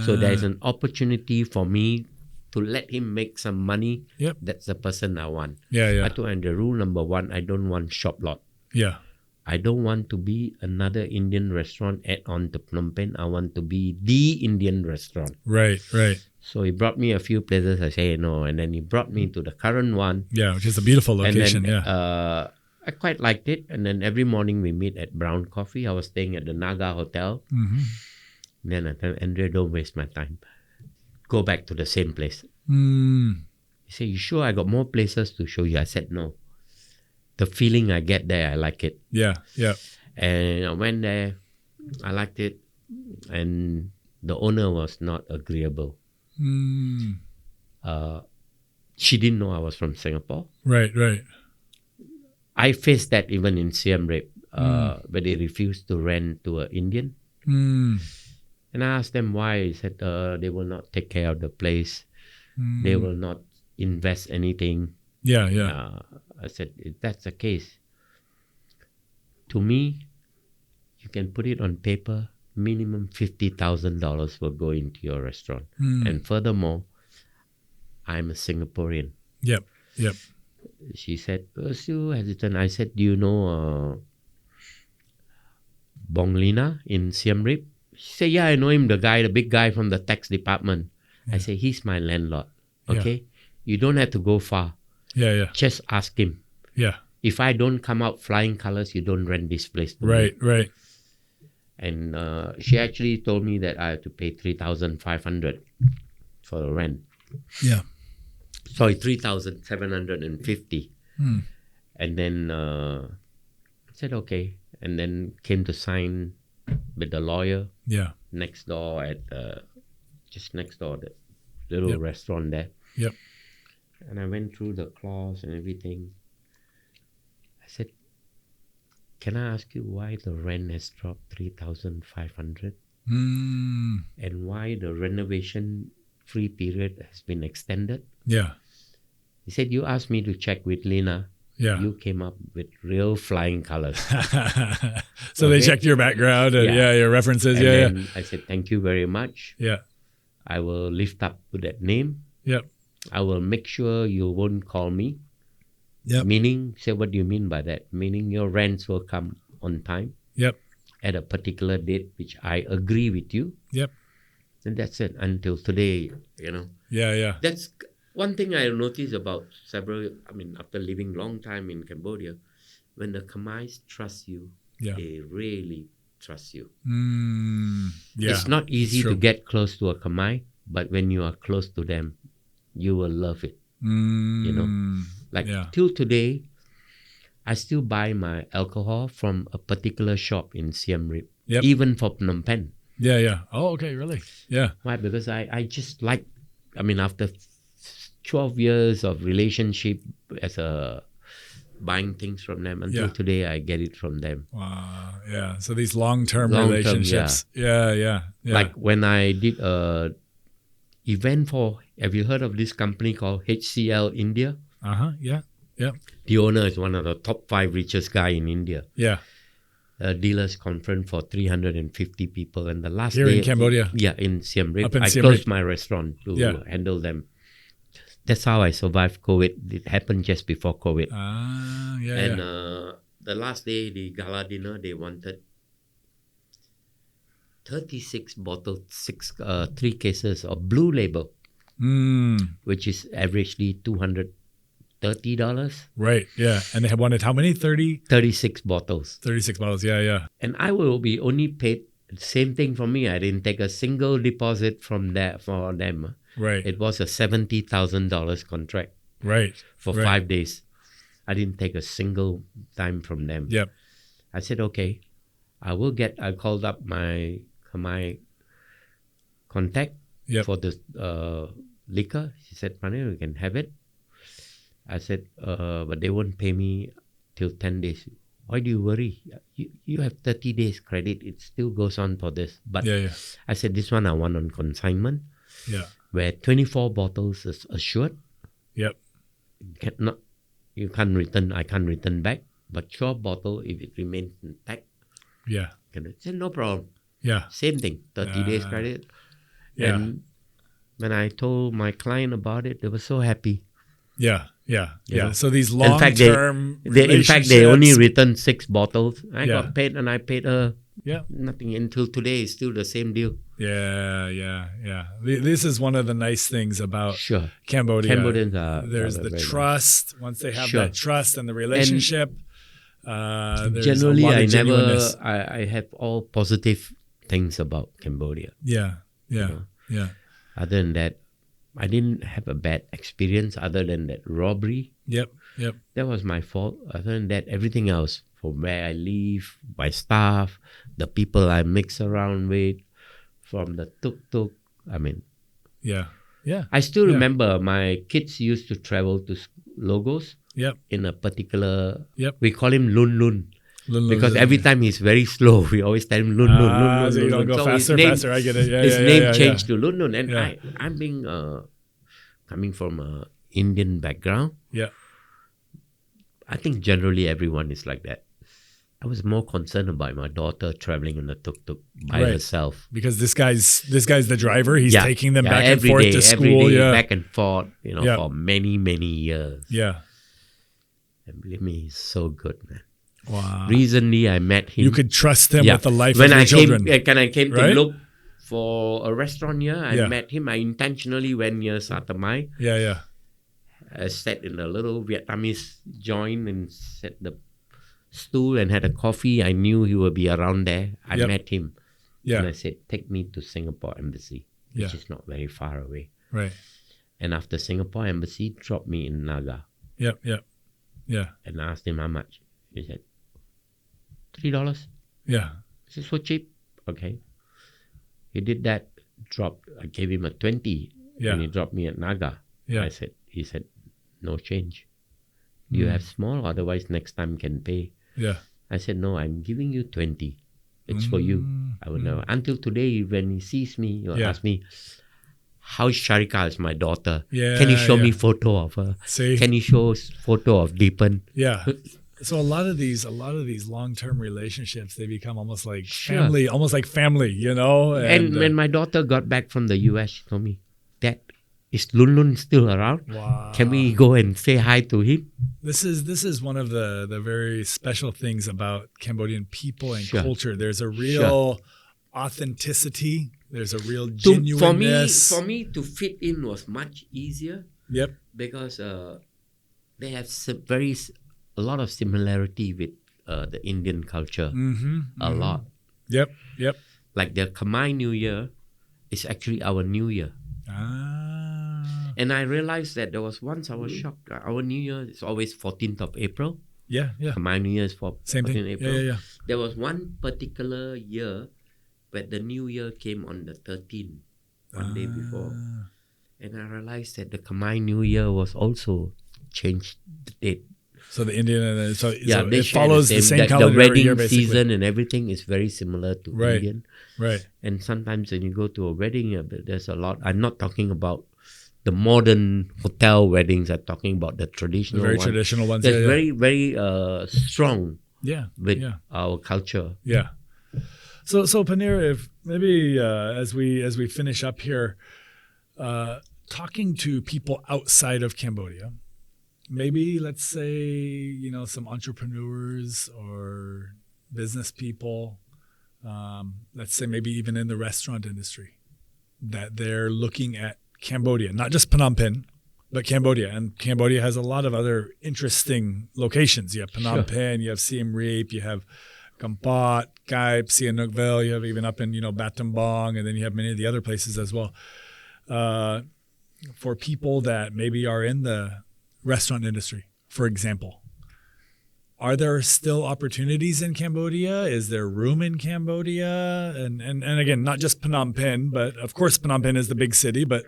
So there's an opportunity for me to let him make some money.
Yep.
That's the person I want.
Yeah.
I told Andrea, rule number one, I don't want shop lot.
Yeah.
I don't want to be another Indian restaurant add on to Phnom Penh. I want to be the Indian restaurant.
Right.
So he brought me a few places. I say no, and then he brought me to the current one.
Yeah, which is a beautiful location.
And then,
yeah.
I quite liked it. And then every morning we meet at Brown Coffee. I was staying at the Naga Hotel.
Mm-hmm.
Then I tell Andrea, don't waste my time. Go back to the same place.
Mm.
He said, you sure I got more places to show you? I said, no. The feeling I get there, I like it.
Yeah.
And I went there. I liked it. And the owner was not agreeable.
Mm.
She didn't know I was from Singapore.
Right.
I faced that even in Siem Reap, where they refused to rent to an Indian.
Mm.
And I asked them why. He said they will not take care of the place. They will not invest anything.
Yeah.
I said, if that's the case, to me, you can put it on paper, minimum $50,000 will go into your restaurant. And furthermore, I'm a Singaporean.
Yep.
She said, still hesitant. I said, do you know Bong Lina in Siem Reap? She said, yeah, I know him, the big guy from the tax department. I said, he's my landlord. Okay? You don't have to go far.
Yeah.
Just ask him.
Yeah.
If I don't come out flying colors, you don't rent this place to me.
Right.
And she actually told me that I have to pay $3,500 for the rent.
Yeah.
Sorry, $3,750. And then I said, okay. And then came to sign with the lawyer.
Yeah.
Next door just next door, the little restaurant there.
Yep.
And I went through the clause and everything. I said, can I ask you why the rent has dropped $3,500? And why the renovation free period has been extended?
Yeah.
He said, you asked me to check with Lina.
Yeah.
You came up with real flying colors.
So they checked your background and your references.
And
Yeah.
then I said, thank you very much.
Yeah.
I will lift up to that name.
Yep.
I will make sure you won't call me.
Yep.
Meaning, say, what do you mean by that? Meaning your rents will come on time.
Yep.
At a particular date, which I agree with you.
Yep.
And that's it until today,
Yeah.
That's one thing I noticed about after living long time in Cambodia, when the Khmers trust you, they really trust you.
Yeah.
It's not easy to get close to a Khmer, but when you are close to them, you will love it. Till today, I still buy my alcohol from a particular shop in Siem Reap, even for Phnom Penh.
Yeah. Oh, okay, really? Yeah.
Why? Because I just like, after 12 years of relationship buying things from them, until today I get it from them.
Wow. Yeah. So these long-term relationships. Yeah.
Like when I did a event have you heard of this company called HCL India?
Yeah.
The owner is one of the top 5 richest guy in India.
Yeah.
A dealers conference for 350 people, and the last
Here
day
in Cambodia.
In Siem Reap.
I
closed my restaurant to handle them. That's how I survived COVID. It happened just before COVID. And the last day, the gala dinner, they wanted 36 bottles, 3 cases of Blue Label, which is averagely $230.
Right, yeah. And they wanted how many?
36 bottles.
36 bottles, yeah.
And I will be only paid the same thing from me. I didn't take a single deposit from that for them.
Right.
It was a $70,000 contract.
Right.
For 5 days. I didn't take a single dime from them.
Yep.
I said, okay, I called up my contact for the liquor. She said, Paneer, you can have it. I said, but they won't pay me till 10 days. Why do you worry? You have 30 days credit. It still goes on for this. But I said, this one I want on consignment.
Yeah.
Where 24 bottles is assured.
Yep.
You can't return. I can't return back. But 12 bottle, if it remains intact.
Yeah.
I said, no problem.
Yeah.
Same thing. 30 days credit.
Yeah.
And when I told my client about it, they were so happy.
Yeah.
You know?
So these long-term
in fact, they only returned 6 bottles. I got paid, and I paid her nothing until today. It's still the same deal.
Yeah. This is one of the nice things about Cambodia.
Cambodians are
there's the trust.
Nice.
Once they have that trust and the relationship, there's
generally,
a lot of genuineness.
I have all positive things about Cambodia.
Yeah.
Other than that, I didn't have a bad experience other than that robbery.
Yep.
That was my fault. Other than that, everything else, from where I live, my staff, the people I mix around with, from the tuk-tuk. I mean,
Yeah. Yeah.
I still
Yeah.
remember my kids used to travel to Logos
Yep.
in a particular,
Yep.
we call him Lun Lun. Because every time he's very slow, we always tell him Lun Lun, Lun Lun,
so you
Lun
don't
Lun.
go
So
faster, faster. I get it. Yeah,
his
yeah,
name
yeah,
changed
yeah.
to Lun Lun. And
Yeah.
I'm being coming from an Indian background.
Yeah.
I think generally everyone is like that. I was more concerned about my daughter traveling in a tuk-tuk by
Right.
herself.
Because this guy's the driver. He's taking them back and
every
forth
day,
to school.
every day,
Yeah.
back and forth,
Yeah.
for many, many years.
Yeah.
And believe me, he's so good, man.
Wow.
Recently, I met him.
You could trust him with the life
when
of your
I
children.
I came
Right?
to look for a restaurant here, I
Yeah.
met him. I intentionally went near Satamai.
Yeah, yeah.
I sat in a little Vietnamese joint and sat the stool and had a coffee. I knew he would be around there. I
Yep.
met him.
Yeah.
And I said, take me to Singapore Embassy, which
Yeah.
is not very far away.
Right.
And after Singapore Embassy, dropped me in Naga.
Yep, yep. Yeah.
And I asked him how much. He said, $3.
Yeah.
I said, so cheap. Okay. He did that, dropped. I gave him a 20.
Yeah.
And he dropped me at Naga.
Yeah.
He said, no change. Do you have small? Otherwise, next time can pay.
Yeah.
I said, no, I'm giving you 20. It's for you. I will never. Until today, when he sees me, he'll
Yeah.
ask me, how Sharika is my daughter?
Yeah,
Can you show
yeah.
me photo of her?
See?
Can you show photo of Deepan?
Yeah. So a lot of these long-term relationships, they become almost like
Sure.
family, almost like family,
And when my daughter got back from the US, she told me, Dad, is Lun Lun still around?
wow.
Can we go and say hi to him?
This is one of the very special things about Cambodian people and
Sure.
culture. There's a real authenticity. There's a real genuineness.
For me to fit in was much easier
Yep.
because they have a lot of similarity with the Indian culture.
Mm-hmm.
A lot.
Yep. Yep.
Like their Khmer New Year is actually our New Year.
Ah.
And I realized that there was once I was shocked. Our New Year is always 14th of April.
Yeah. Yeah.
Khmer New Year is for
Same
14th
thing.
April.
Yeah.
There was one particular year where the New Year came on the 13th, one day before. And I realized that the Khmer New Year was also changed the date.
So the Indian, so
They
it
share
follows the same
the
calendar every
wedding
year, basically.
season and everything is very similar to
Right.
Indian.
Right.
And sometimes when you go to a wedding, there's a lot. I'm not talking about the modern hotel weddings. I'm talking about the
The
traditional
very
one.
traditional ones.
That's
Yeah.
very, very strong
Yeah.
with
Yeah.
our culture.
Yeah. So Paneer, if maybe as we finish up here, talking to people outside of Cambodia, maybe let's say some entrepreneurs or business people, let's say maybe even in the restaurant industry, that they're looking at Cambodia, not just Phnom Penh, but Cambodia. And Cambodia has a lot of other interesting locations. You have Phnom
Sure.
Penh, you have Siem Reap, you have Kampot, Kaip, Sihanoukville, you have even up in, Battambang, and then you have many of the other places as well. For people that maybe are in the restaurant industry, for example, are there still opportunities in Cambodia? Is there room in Cambodia? And again, not just Phnom Penh, but of course Phnom Penh is the big city, but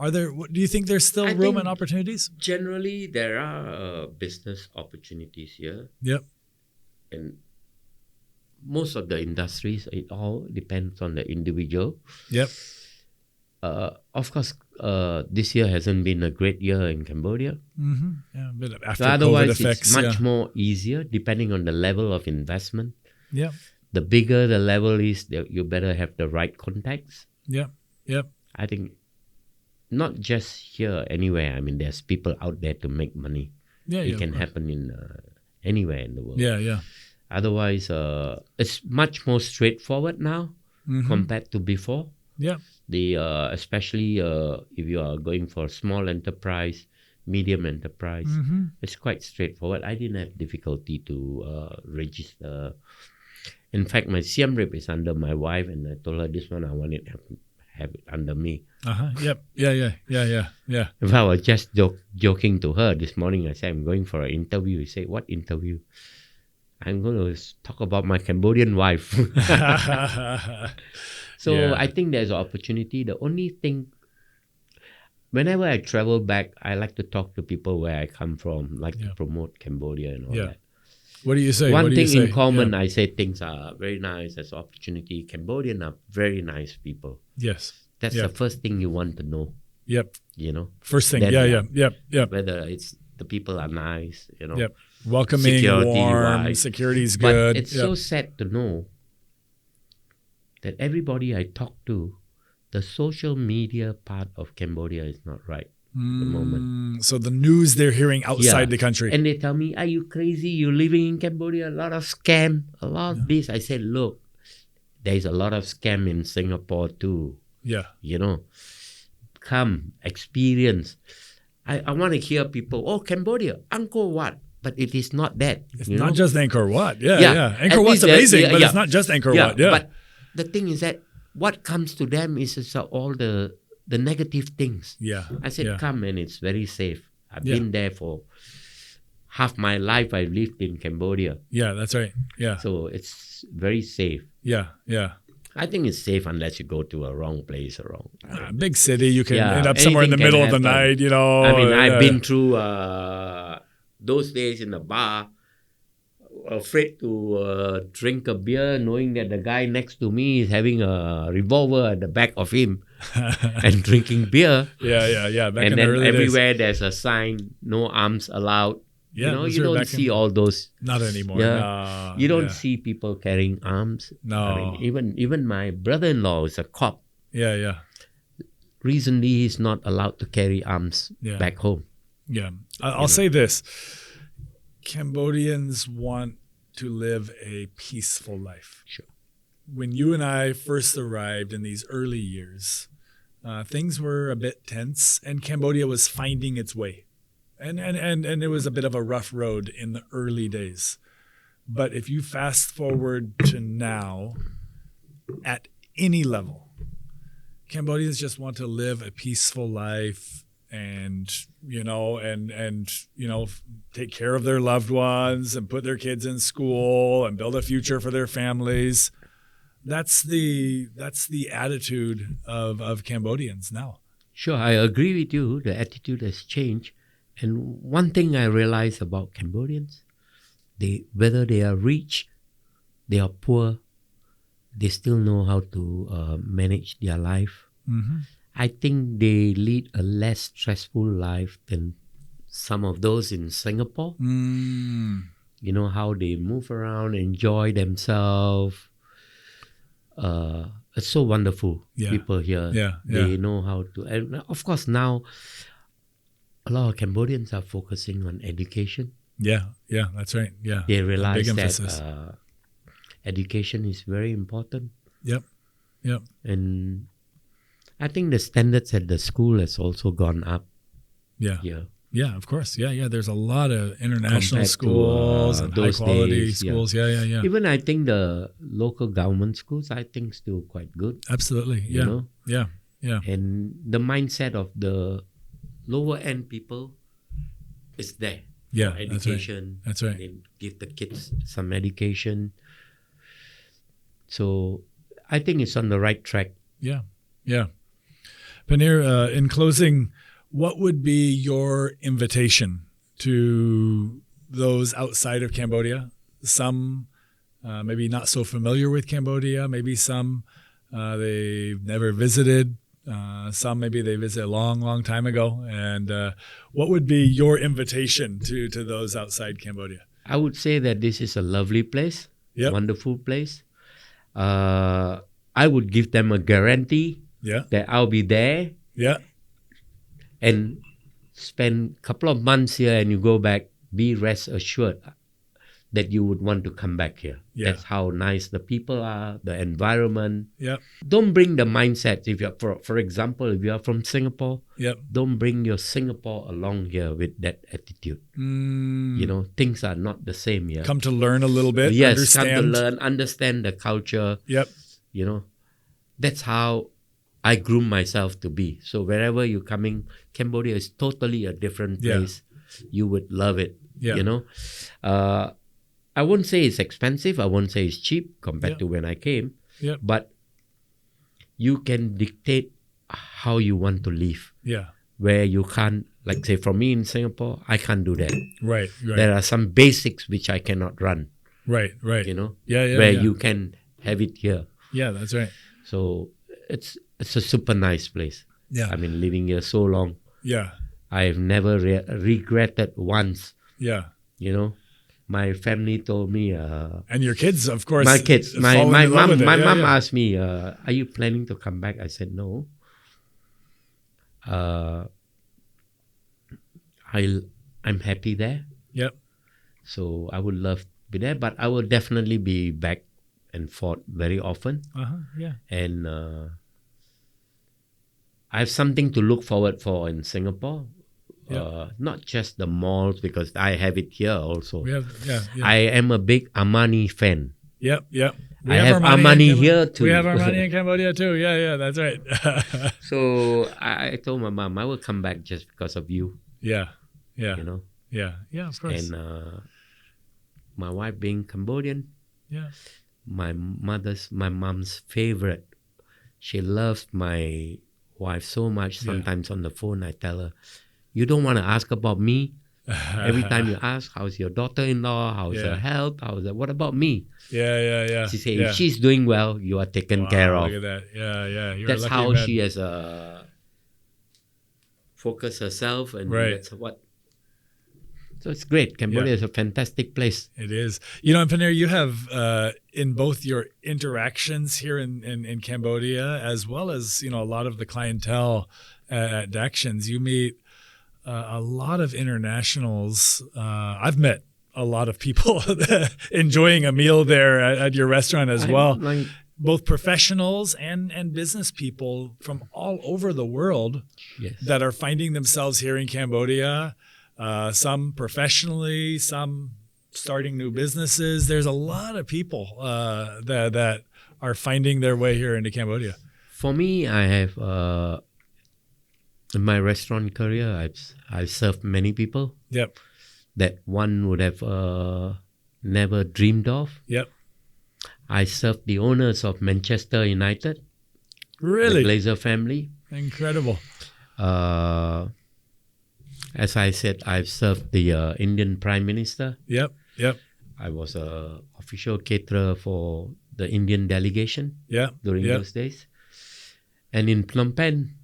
do you think there's still
I
room
think
and opportunities?
Generally, there are business opportunities here.
Yep.
And most of the industries, it all depends on the individual.
Yep.
Of course, this year hasn't been a great year in Cambodia.
Mm-hmm. Yeah, but after
So otherwise,
COVID effects,
it's much more easier depending on the level of investment.
Yeah.
The bigger the level is, you better have the right contacts.
Yep. Yep.
I think not just here, anywhere. I mean, there's people out there to make money.
Yeah.
It
yeah,
can
of course.
happen in anywhere in the world.
Yeah. Yeah.
Otherwise, it's much more straightforward now
Mhm.
compared to before.
Yeah.
Especially if you are going for small enterprise, medium enterprise,
Mhm.
it's quite straightforward. I didn't have difficulty to register. In fact, my Siem Reap is under my wife, and I told her this one I want it have it under me.
Yep. Yeah.
In fact, I was just joking to her this morning. I said I'm going for an interview. She said, "What interview?" I'm going to talk about my Cambodian wife. So I think there's an opportunity. The only thing, whenever I travel back, I like to talk to people where I come from, like to promote Cambodia and all that.
What do you say?
One
What do you
thing in
say?
common, I say things are very nice. There's opportunity. Cambodian are very nice people.
Yes.
That's the first thing you want to know.
Yep.
You know.
First thing.
Then,
Yep.
Whether it's the people are nice, you know.
Yep. Welcoming, warm,
Security-wise.
security's good.
But it's so sad to know that everybody I talk to, the social media part of Cambodia is not right at the moment.
So the news they're hearing outside the country.
And they tell me, are you crazy? You're living in Cambodia, a lot of scam, a lot of this. I said, look, there's a lot of scam in Singapore too.
Yeah.
You know, come, experience. I want to hear people, oh, Cambodia, Angkor Wat. But it is not that.
It's not just Angkor Wat. Yeah.
At
Angkor Wat's
least
amazing, but it's not just Angkor Wat. Yeah.
But the thing is that what comes to them is all the negative things.
Yeah.
I said, come, and it's very safe. I've been there for half my life. I've lived in Cambodia.
Yeah, that's right. Yeah.
So it's very safe.
Yeah.
I think it's safe unless you go to a wrong place or wrong.
Big city, you can end up somewhere in the
anything
middle
can
of the
happen.
night, you know.
I mean, I've been through those days in the bar, afraid to drink a beer, knowing that the guy next to me is having a revolver at the back of him and drinking beer.
Yeah. Back in
And
the
then
early
everywhere there's a sign, no arms allowed.
Yeah,
you know,
those
you
are
don't
back
see
in-
all those.
Not anymore.
Yeah.
No,
You don't see people carrying arms.
No.
I mean, even my brother-in-law is a cop.
Yeah.
Recently, he's not allowed to carry arms
Yeah.
back home.
Yeah. I'll say this. Cambodians want to live a peaceful life.
Sure.
When you and I first arrived in these early years, things were a bit tense, and Cambodia was finding its way. And it was a bit of a rough road in the early days. But if you fast forward to now, at any level, Cambodians just want to live a peaceful life and take care of their loved ones and put their kids in school and build a future for their families. That's the attitude of Cambodians now.
Sure, I agree with you. The attitude has changed. And one thing I realize about Cambodians, whether they are rich, they are poor, they still know how to manage their life.
Mm-hmm.
I think they lead a less stressful life than some of those in Singapore. You know, how they move around, enjoy themselves. It's so wonderful.
Yeah.
People here, they know how to. And of course, now a lot of Cambodians are focusing on education.
Yeah, that's right. Yeah,
They realize
big
that
emphasis.
education is very important.
Yep.
And I think the standards at the school has also gone up
Yeah.
here.
Yeah, of course. Yeah. There's a lot of international
Compared to,
schools and high
those
quality
days,
schools. Yeah.
Even I think the local government schools, I think, still quite good.
Absolutely.
You
Yeah.
know?
Yeah.
And the mindset of the lower end people is there.
Yeah.
For education.
That's right.
They give the kids some education. So I think it's on the right track.
Yeah. Paneer, in closing, what would be your invitation to those outside of Cambodia? Some maybe not so familiar with Cambodia, maybe some they've never visited, some maybe they visited a long time ago. And what would be your invitation to those outside Cambodia?
I would say that this is a lovely place,
Yep.
wonderful place. I would give them a guarantee
Yeah.
that I'll be there
Yeah.
and spend a couple of months here, and you go back, be rest assured that you would want to come back here.
Yeah.
That's how nice the people are, the environment.
Yep.
Don't bring the mindset. If you're, for example, if you are from Singapore,
Yep.
don't bring your Singapore along here with that attitude. You know, things are not the same here.
Come to learn a little bit.
Yes,
understand.
come to learn, understand the culture.
Yep.
You know, that's how I groom myself to be. So wherever you're coming, Cambodia is totally a different
Yeah.
place. You would love it.
Yeah.
You know, I won't say it's expensive. I won't say it's cheap compared
Yeah.
to when I came.
Yep.
But you can dictate how you want to live.
Yeah.
Where you can't, like say for me in Singapore, I can't do that.
Right. Right.
There are some basics which I cannot run.
Right. Right.
You know,
Yeah.
where you can have it here.
Yeah, that's right.
So it's a super nice place.
Yeah.
I've been living here so long.
Yeah.
I've never regretted once.
Yeah.
You know, my family told me.
And your kids, of course.
My kids, my mom asked me, "Are you planning to come back?" I said no. I'm happy there.
Yep.
So I would love to be there, but I will definitely be back and forth very often.
Yeah.
And I have something to look forward for in Singapore.
Yep.
Not just the malls, because I have it here also.
We have,
I am a big Armani fan.
Yep.
I have Armani here too.
We have Armani in Cambodia too. Yeah, that's right.
So I told my mom, I will come back just because of you.
Yeah.
You know?
Yeah, of course.
And my wife being Cambodian,
yeah.
my mom's favorite. She loves my wife so much. Sometimes on the phone, I tell her, you don't want to ask about me. Every time you ask, how's your daughter-in-law? How's her health? What about me?
Yeah.
She says, if she's doing well, you are taken care of.
Look at that. Yeah. You're
That's
a lucky
how
man.
she has focused herself, and that's what. So it's great. Cambodia is a fantastic place.
It is. You know, Paneer, you have in both your interactions here in Cambodia, as well as, you know, a lot of the clientele at Dakshin's, you meet a lot of internationals. I've met a lot of people enjoying a meal there at your restaurant as well. Both professionals and business people from all over the world that are finding themselves here in Cambodia. Some professionally, some starting new businesses. There's a lot of people that are finding their way here into Cambodia.
For me, I have in my restaurant career, I've served many people.
Yep.
That one would have never dreamed of.
Yep.
I served the owners of Manchester United.
Really?
The Glazer family.
Incredible.
As I said, I've served the Indian Prime Minister.
Yep.
I was a official caterer for the Indian delegation during those days. And in Phnom Penh,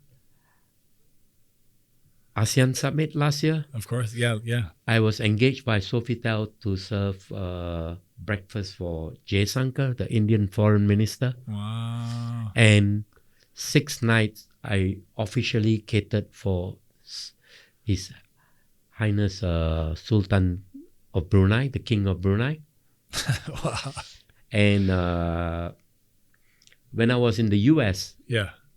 ASEAN Summit last year.
Of course, yeah.
I was engaged by Sofitel to serve breakfast for Jayasankar, the Indian Foreign Minister.
Wow.
And 6 nights, I officially catered for His Highness Sultan of Brunei, the King of Brunei.
Wow.
And when I was in the US,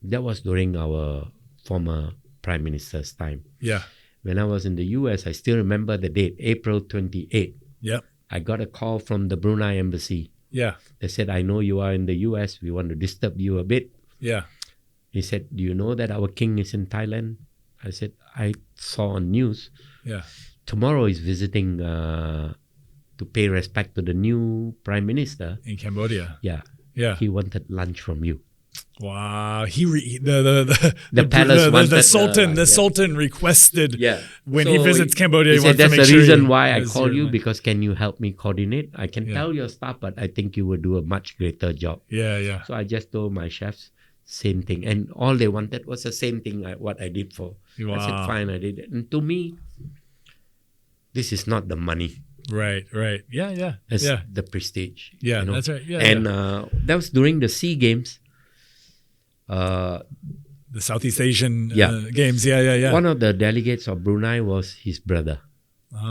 that was during our former Prime Minister's time.
Yeah.
When I was in the US, I still remember the date, April 28th.
Yep.
I got a call from the Brunei embassy.
Yeah.
They said, I know you are in the US. We want to disturb you a bit.
Yeah.
He said, do you know that our king is in Thailand? I said, I saw on news.
Yeah.
Tomorrow he's visiting to pay respect to the new prime minister.
In Cambodia.
Yeah. He wanted lunch from you.
Wow. The
palace wanted
the Sultan requested when he visits Cambodia.
He said, that's the reason why I call you,
lunch.
because can you help me coordinate? I can tell your staff, but I think you will do a much greater job.
Yeah.
So I just told my chefs, same thing. And all they wanted was the same thing what I did for.
Wow.
I said, fine, I did it. And to me, this is not the money.
Right. Yeah.
It's the prestige.
Yeah,
you know?
that's right. Yeah.
And that was during the SEA Games.
The Southeast Asian Games. Yeah.
One of the delegates of Brunei was his brother.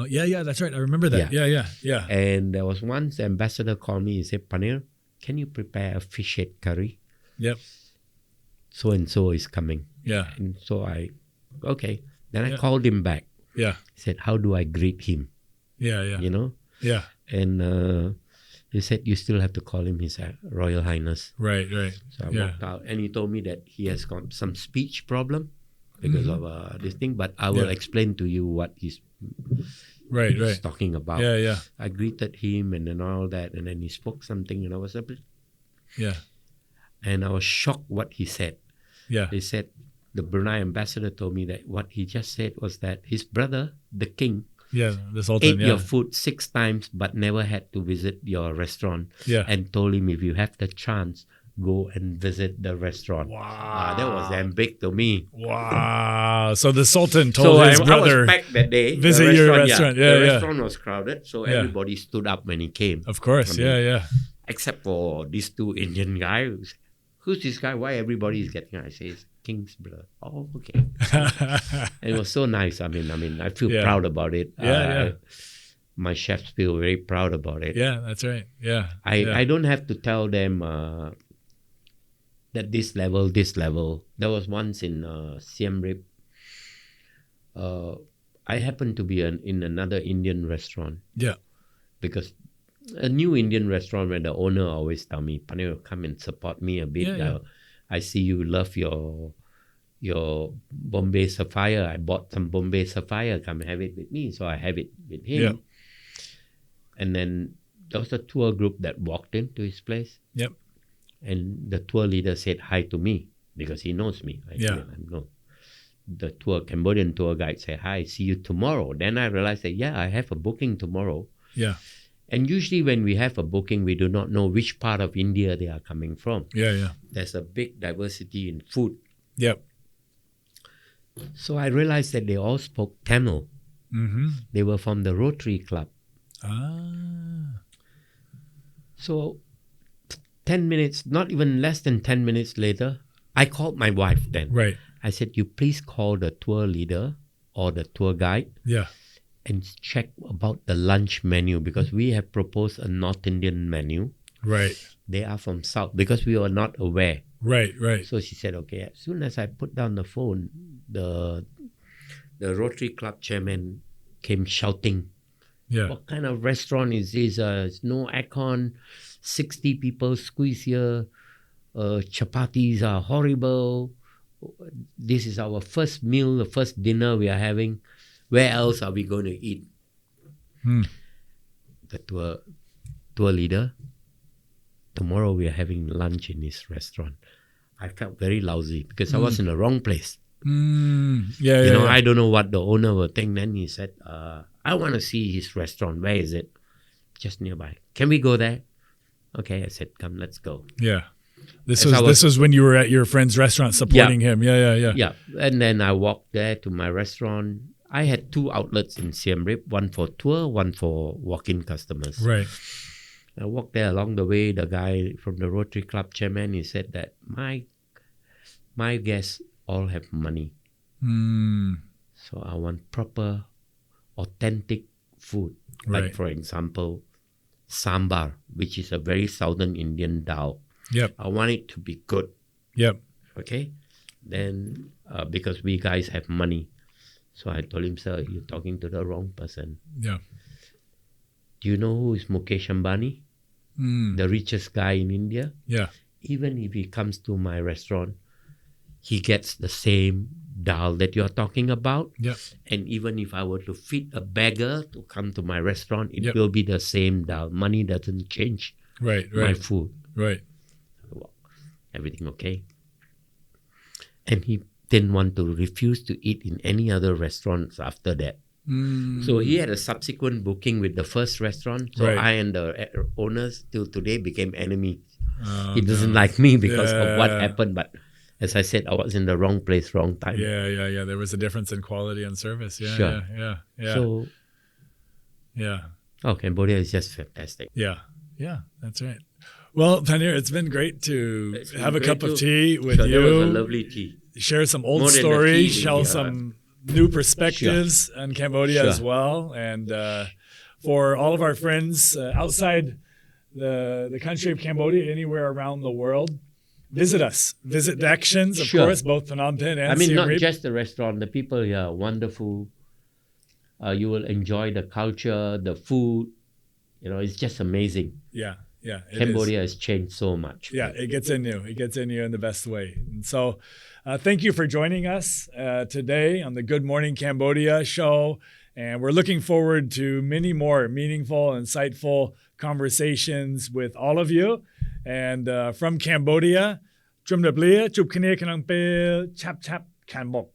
Yeah, that's right. I remember that. Yeah.
And there was once the ambassador called me and said, Paneer, can you prepare a fish head curry?
Yep.
So and so is coming.
Yeah.
And so okay. Then I called him back.
Yeah.
He said, how do I greet him?
Yeah.
You know?
Yeah.
And he said, you still have to call him His Royal Highness.
Right.
So I walked out, and he told me that he has got some speech problem because of this thing, but I will explain to you what he's talking about.
Yeah.
I greeted him and then all that, and then he spoke something, and I was a bit...
Yeah.
And I was shocked what he said.
Yeah.
They said, the Brunei ambassador told me that what he just said was that his brother, the king,
Yeah. The Sultan.
ate
Yeah.
your food 6 times but never had to visit your restaurant.
Yeah.
And told him, if you have the chance, go and visit the restaurant.
Wow.
That was damn big to me.
Wow. So the Sultan told his
I
brother,
was packed that day.
visit
The
your restaurant. Yeah,
the
yeah.
restaurant was crowded, so
Yeah.
everybody stood up when he came.
of course.
I mean,
Yeah. Yeah.
Except for these 2 Indian guys. Who's this guy? Why everybody is getting up? I say, it's King's brother. Oh, okay. And it was so nice. I mean, I feel
Yeah.
proud about it.
Yeah,
My chefs feel very proud about it.
Yeah. That's right. Yeah.
I don't have to tell them that this level. There was once in Siem Reap. I happened to be in another Indian restaurant.
Yeah.
Because a new Indian restaurant where the owner always tell me, Paneer, come and support me a bit.
Yeah.
I see you love your Bombay Sapphire. I bought some Bombay Sapphire. Come have it with me. So I have it with him.
Yeah.
And then there was a tour group that walked into his place.
Yep.
And the tour leader said hi to me because he knows me. I know. The Cambodian tour guide said, hi, see you tomorrow. Then I realized that, I have a booking tomorrow.
Yeah.
And usually when we have a booking, we do not know which part of India they are coming from.
Yeah. Yeah.
There's a big diversity in food.
Yep.
So I realized that they all spoke Tamil.
Mm-hmm.
They were from the Rotary Club.
Ah.
So 10 minutes, not even less than 10 minutes later, I called my wife then.
Right.
I said, you please call the tour leader or the tour guide
Yeah.
and check about the lunch menu because we have proposed a North Indian menu.
Right.
They are from South because we were not aware.
Right. Right.
So she said, okay. As soon as I put down the phone, the Rotary Club chairman came shouting,
Yeah.
what kind of restaurant is this? It's no aircon, 60 people squeeze here, chapatis are horrible. This is our first meal, the first dinner we are having. Where else are we going to eat? The tour leader, tomorrow we are having lunch in his restaurant. I felt very lousy because I was in the wrong place.
Yeah.
I don't know what the owner will think. Then he said, I want to see his restaurant. Where is it? Just nearby. Can we go there? Okay, I said, come, let's go.
Yeah. This was when you were at your friend's restaurant supporting him. Yeah.
Yeah. And then I walked there to my restaurant. I had 2 outlets in Siem Reap, one for tour, one for walk-in customers.
Right.
I walked there along the way. The guy from the Rotary Club chairman, he said that my guests all have money. So I want proper, authentic food.
Right.
Like, for example, sambar, which is a very southern Indian dal.
Yep.
I want it to be good.
Yep.
Okay? Then, because we guys have money. So I told him, sir, you're talking to the wrong person.
Yeah.
Do you know who is Mukesh Ambani? The richest guy in India?
Yeah.
Even if he comes to my restaurant, he gets the same dal that you're talking about.
Yep.
And even if I were to feed a beggar to come to my restaurant, it will be the same dal. Money doesn't change
Right.
my food.
Right.
Everything okay? And he didn't want to refuse to eat in any other restaurants after that. So he had a subsequent booking with the first restaurant. So
Right.
I and the owners till today became enemies. He doesn't like me because of what happened. But as I said, I was in the wrong place, wrong time.
Yeah. There was a difference in quality and service. Yeah.
Sure.
Yeah.
So, Cambodia is just fantastic.
Yeah. That's right. Well, Paneer, it's been great to have a cup of tea with
That was a
you.
lovely tea.
Share some old
More than the
stories,
tea,
share some new perspectives on Cambodia as well. And for all of our friends outside the country of Cambodia, anywhere around the world, visit us. Visit the Actions, of course, both Phnom Penh and Siem
not
Reap.
just the restaurant. The people here are wonderful. You will enjoy the culture, the food. It's just amazing.
Yeah.
Cambodia has changed so much.
Yeah, it gets in you. It gets in you in the best way. And so thank you for joining us today on the Good Morning Cambodia show. And we're looking forward to many more meaningful, insightful conversations with all of you. And from Cambodia, Chum de blia, chup kine kanang pe chap chap can bok